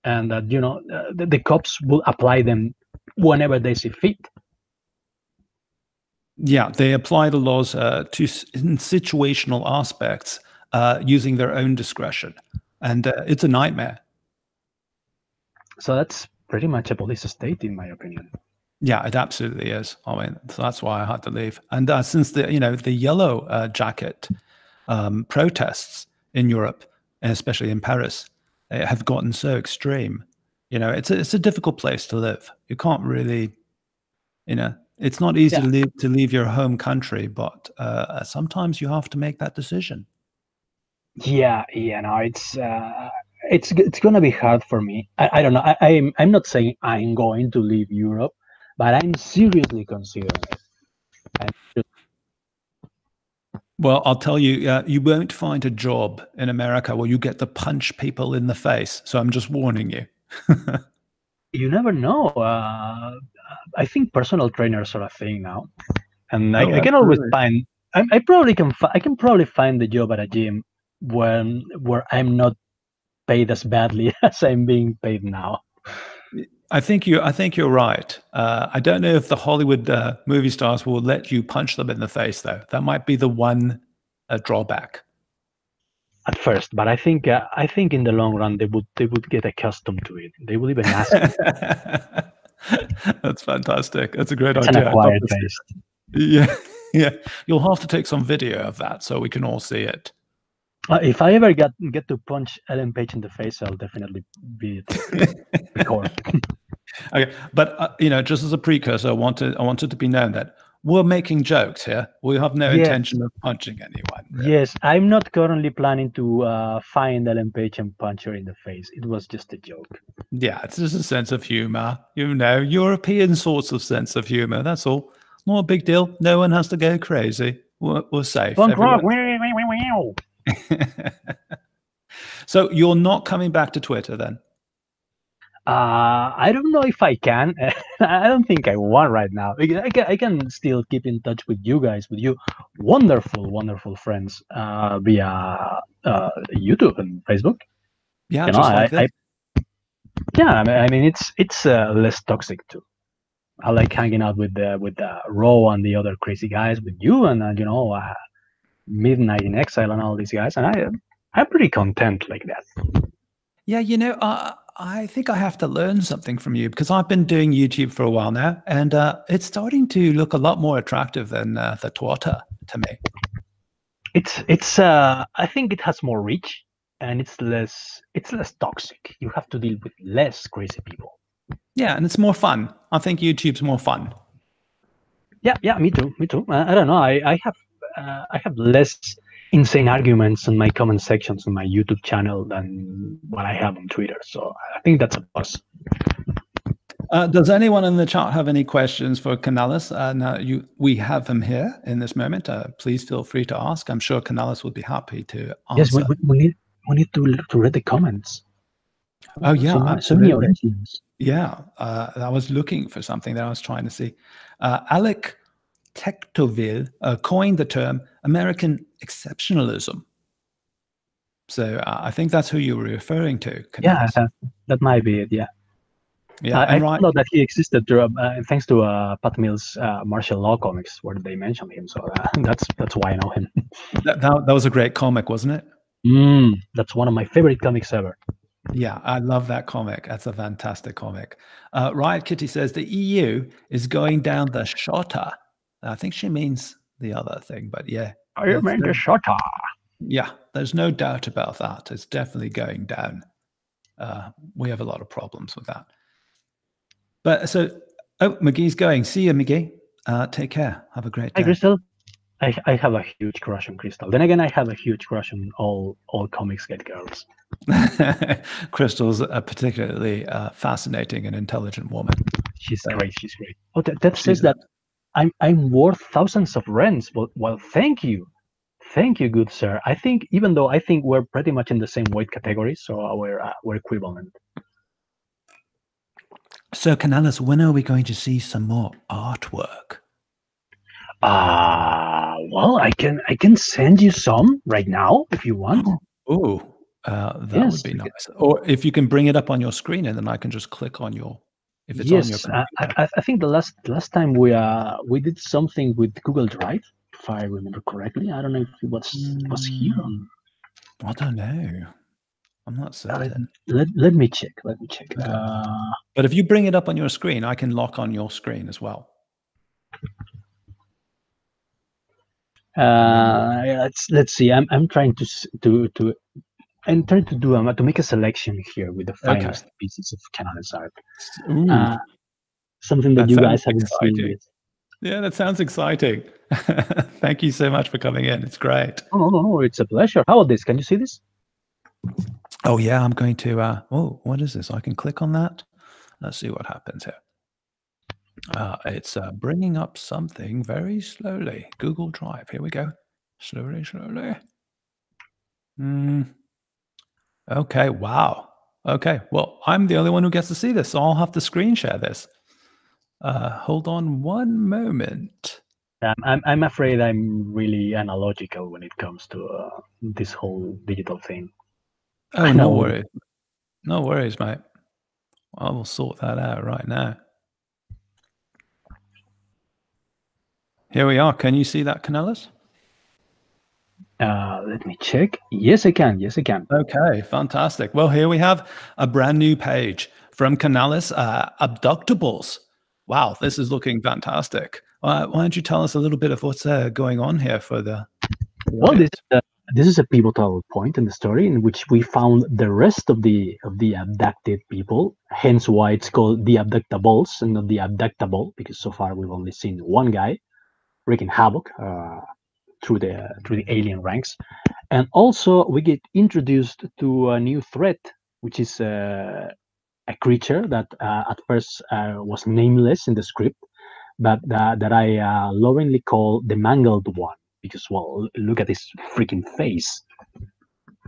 and that the cops will apply them whenever they see fit. Yeah, they apply the laws in situational aspects using their own discretion, and it's a nightmare. So that's pretty much a police state, in my opinion. Yeah, it absolutely is. I mean, so that's why I had to leave. And since the yellow jacket protests in Europe, and especially in Paris, have gotten so extreme. You know, it's a difficult place to live. You can't really, you know, it's not easy to leave your home country, but sometimes you have to make that decision. Yeah, no, it's gonna be hard for me. I don't know. I'm not saying I'm going to leave Europe, but I'm seriously considering it. Well, I'll tell you, you won't find a job in America where you get to punch people in the face. So I'm just warning you. You never know. I think personal trainers are a thing now, and I can always find. I probably can. I can probably find the job at a gym where I'm not paid as badly as I'm being paid now. I think you're right. I don't know if the Hollywood movie stars will let you punch them in the face, though. That might be the one drawback. At first, but I think in the long run they would get accustomed to it. They would even ask. That's fantastic. That's a great It's idea. an acquired taste. Yeah. You'll have to take some video of that so we can all see it. If I ever get to punch Ellen Page in the face, I'll definitely be record. Okay, but you know, just as a precursor, I wanted to be known that we're making jokes here. We have no intention of punching anyone. Really. Yes, I'm not currently planning to find Ellen Page and punch her in the face. It was just a joke. Yeah, it's just a sense of humor. You know, European sorts of sense of humor. That's all. Not a big deal. No one has to go crazy. We're safe. Punk rock. So you're not coming back to Twitter then? I don't know if I can. I don't think I want right now. I can still keep in touch with you guys, with you wonderful friends via YouTube and Facebook. Yeah, you just like this. Yeah, I mean it's less toxic too. I like hanging out with Ro and the other crazy guys, with you and Midnight in Exile and all these guys, and I'm pretty content like that. Yeah, you know, I think I have to learn something from you, because I've been doing YouTube for a while now, and it's starting to look a lot more attractive than the Twitter to me. It's I think it has more reach, and it's less toxic. You have to deal with less crazy people. Yeah, and it's more fun. I think YouTube's more fun. Yeah, me too. I don't know. I have less insane arguments in my comment sections on my YouTube channel than what I have on Twitter. So I think that's a plus. Does anyone in the chat have any questions for Canales? Now we have him here in this moment. Please feel free to ask. I'm sure Canales would be happy to answer. Yes, we need to read the comments. Oh yeah, absolutely. Yeah, I was looking for something that I was trying to see. Alec Tectoville coined the term American exceptionalism. So I think that's who you were referring to. Canales. Yeah, that might be it. Yeah. Yeah, I found out that he existed through, thanks to Pat Mills' martial law comics, where they mentioned him. So that's why I know him. that was a great comic, wasn't it? That's one of my favorite comics ever. Yeah, I love that comic. That's a fantastic comic. Riot Kitty says the EU is going down the shotter. I think she means the other thing, but yeah. I mean the shotter. Yeah, there's no doubt about that. It's definitely going down. We have a lot of problems with that. But so, McGee's going. See you, McGee. Take care. Have a great day. Hi, Crystal. I have a huge crush on Crystal. Then again, I have a huge crush on all comics get girls. Crystal's a particularly fascinating and intelligent woman. She's great. She's great. Oh, that says that I'm worth thousands of rents. Well, thank you, good sir. I think even though I think we're pretty much in the same weight category, so we're equivalent. So, Canales, when are we going to see some more artwork? Well, I can send you some right now if you want. Oh, that would be nice. Or if you can bring it up on your screen, and then I can just click on your. If it's on your computer. I think the last time we did something with Google Drive, if I remember correctly. I don't know if it was here. I don't know. I'm not certain. Let me check. Okay. But if you bring it up on your screen, I can lock on your screen as well. Let's see. I'm trying to I'm trying to do to make a selection here with the Okay. finest pieces of Canales art. Ooh, Something that that you sounds guys haven't seen exciting. yet. Yeah, that sounds exciting. Thank you so much for coming in. It's great. Oh, it's a pleasure. How about this? Can you see this? Oh yeah, I'm going to. Oh, what is this? I can click on that. Let's see what happens here. It's bringing up something very slowly. Google Drive. Here we go. Slowly, slowly. Okay. Wow. Okay. Well, I'm the only one who gets to see this, so I'll have to screen share this. Hold on one moment. I'm afraid I'm really analogical when it comes to this whole digital thing. Oh, no worries. No worries, mate. I will sort that out right now. Here we are. Can you see that, Canales? Let me check. Yes, I can. Yes, I can. Okay, fantastic. Well, here we have a brand new page from Canales, Abductables. Wow, this is looking fantastic. Why don't you tell us a little bit of what's going on here for the Well, audience? this is a pivotal point in the story in which we found the rest of the abducted people. Hence, why it's called the Abductables and not the Abductable, because so far we've only seen one guy wreaking havoc through the alien ranks. And also, we get introduced to a new threat, which is a creature that at first was nameless in the script, but that I lovingly call the Mangled One, because, well, look at his freaking face.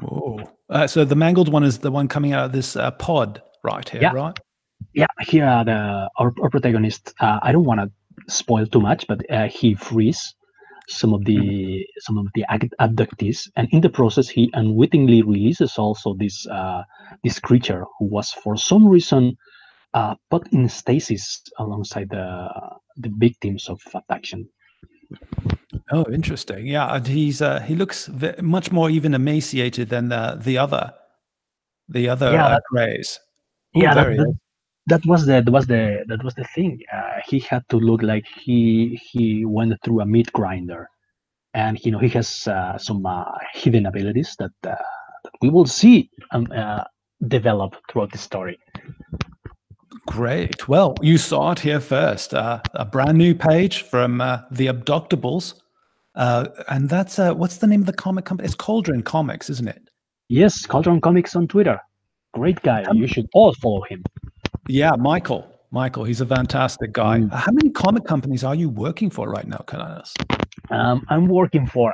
Whoa. So the mangled one is the one coming out of this pod right here, Yeah. right? Yeah, here our protagonist. I don't want to spoil too much, but he frees some of the abductees, and in the process, he unwittingly releases also this creature who was for some reason put in stasis alongside the victims of abduction. Oh, interesting. Yeah, and he looks much more even emaciated than the other greys. Oh, Yeah, there he is. that was the thing. He had to look like he went through a meat grinder, and he has some hidden abilities that we will see develop throughout the story. Great. Well, you saw it here first. A brand new page from the Abductables, and that's what's the name of the comic company? It's Cauldron Comics, isn't it? Yes, Cauldron Comics on Twitter. Great guy. You should all follow him. Yeah, Michael, he's a fantastic guy. How many comic companies are you working for right now, Canales? I'm working for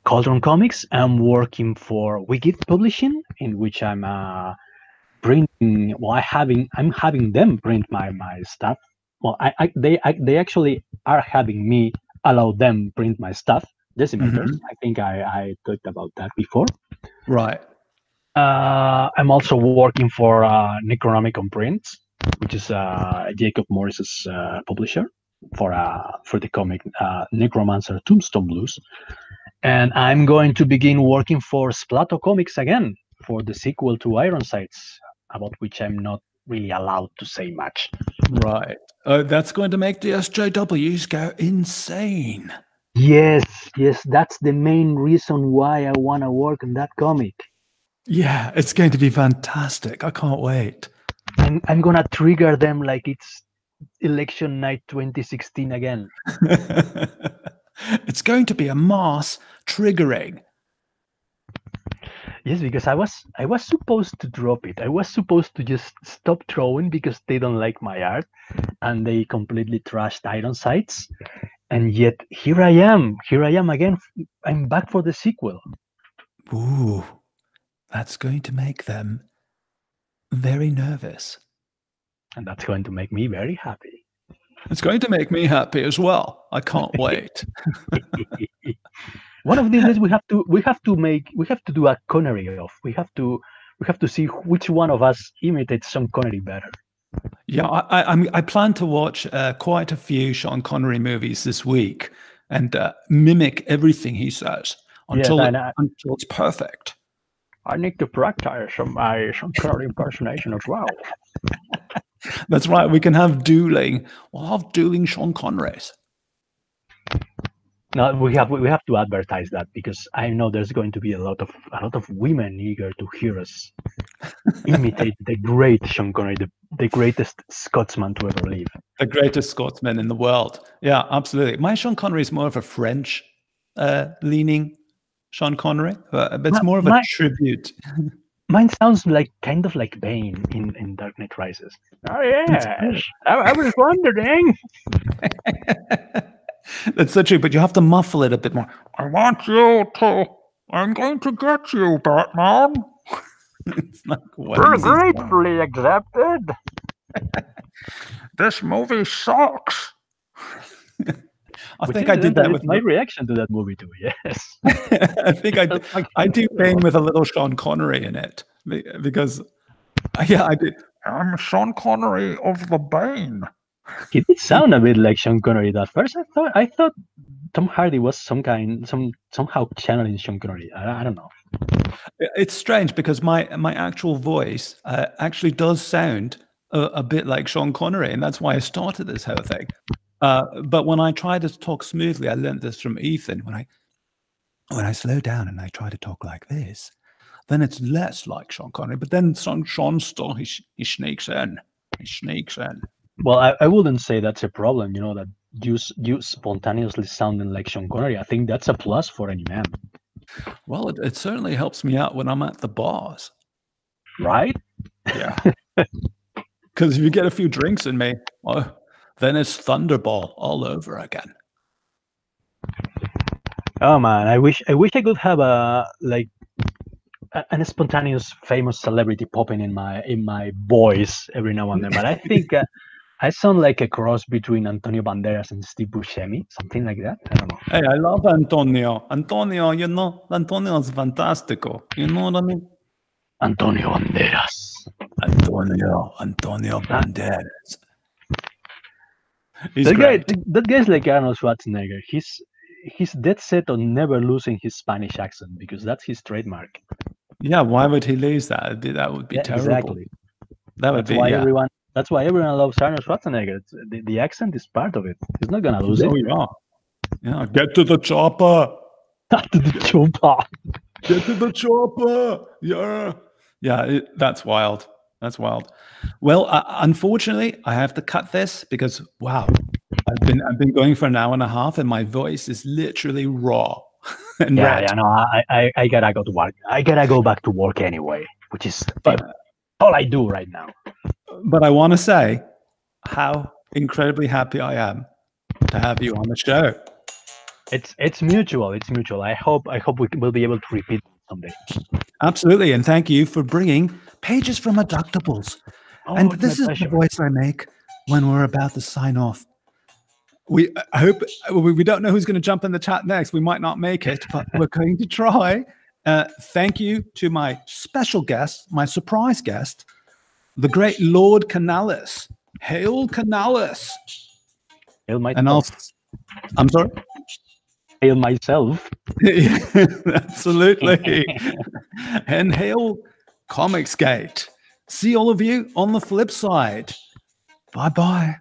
Cauldron Comics. I'm working for Wigit Publishing, in which I'm printing. Well, I'm having them print my stuff. Well, they actually are having me allow them print my stuff. Decimators. I think I talked about that before. Right. I'm also working for Necronomicon Prints, which is Jacob Morris's publisher for the comic Necromancer Tombstone Blues. And I'm going to begin working for Splato Comics again for the sequel to Ironsides, about which I'm not really allowed to say much. Right. Oh, that's going to make the SJWs go insane. Yes, that's the main reason why I want to work on that comic. Yeah, it's going to be fantastic. I can't wait. I'm gonna trigger them like it's election night 2016 again. It's going to be a mass triggering. Yes, because I was supposed to drop it. I was supposed to just stop throwing because they don't like my art and they completely trashed Ironsides. And yet here I am again. I'm back for the sequel. Ooh, that's going to make them very nervous. And that's going to make me very happy. It's going to make me happy as well. I can't wait. One of these days we have to do a Connery off. We have to see which one of us imitates Sean Connery better. Yeah, I plan to watch quite a few Sean Connery movies this week and mimic everything he says until it's perfect. I need to practice my Sean Connery impersonation as well. That's right. We can have dueling. We'll have dueling Sean Connerys. No, we have to advertise that because I know there's going to be a lot of women eager to hear us imitate the great Sean Connery, the greatest Scotsman to ever live. The greatest Scotsman in the world. Yeah, absolutely. My Sean Connery is more of a French leaning Sean Connery, but it's more of a tribute. Mine sounds like kind of like Bane in Dark Knight Rises. Oh yes, I was wondering. That's so true, but you have to muffle it a bit more. I want you to. I'm going to get you, Batman. It's like, what is gratefully accepted. This movie sucks. I think I did that with my reaction to that movie too. Yes, I think I do Bane with a little Sean Connery in it because yeah, I did. I'm Sean Connery of the Bane. He did sound a bit like Sean Connery at first. I thought Tom Hardy was somehow channeling Sean Connery. I don't know. It's strange because my actual voice actually does sound a bit like Sean Connery, and that's why I started this whole thing. But when I try to talk smoothly, I learned this from Ethan. When I slow down and I try to talk like this, then it's less like Sean Connery. But then Sean still he sneaks in. He sneaks in. Well, I wouldn't say that's a problem. You know, that you spontaneously sounding like Sean Connery. I think that's a plus for any man. Well, it certainly helps me out when I'm at the bars. Right? Yeah. Because if you get a few drinks in me, well, then it's Thunderball all over again. Oh man, I wish I could have a spontaneous famous celebrity popping in my voice every now and then. But I think I sound like a cross between Antonio Banderas and Steve Buscemi, something like that. I don't know. Hey, I love Antonio. Antonio, you know, Antonio's fantastico. You know what I mean? Antonio Banderas. Antonio Banderas. That guy's like Arnold Schwarzenegger. He's dead set on never losing his Spanish accent because that's his trademark. Yeah, why would he lose that? That would be terrible. Exactly. That's why everyone loves Arnold Schwarzenegger. The accent is part of it. He's not gonna lose it. Yeah, get to the chopper. Get to the chopper. Get to the chopper. Yeah. That's wild. That's wild. Well, unfortunately, I have to cut this because wow, I've been going for an hour and a half, and my voice is literally raw. And red. Yeah, no, I gotta go to work. I gotta go back to work anyway, which is all I do right now. But I want to say how incredibly happy I am to have you on the show. It's mutual. It's mutual. I hope we will be able to repeat someday. Absolutely, and thank you for bringing Pages from Adductables. And this is the voice I make when we're about to sign off. We hope we don't know who's going to jump in the chat next. We might not make it, but we're going to try. Thank you to my special guest, my surprise guest, the great Lord CANALES. Hail CANALES. Hail myself. I'm sorry? Hail myself. Absolutely. And hail Comicsgate. See all of you on the flip side. Bye-bye.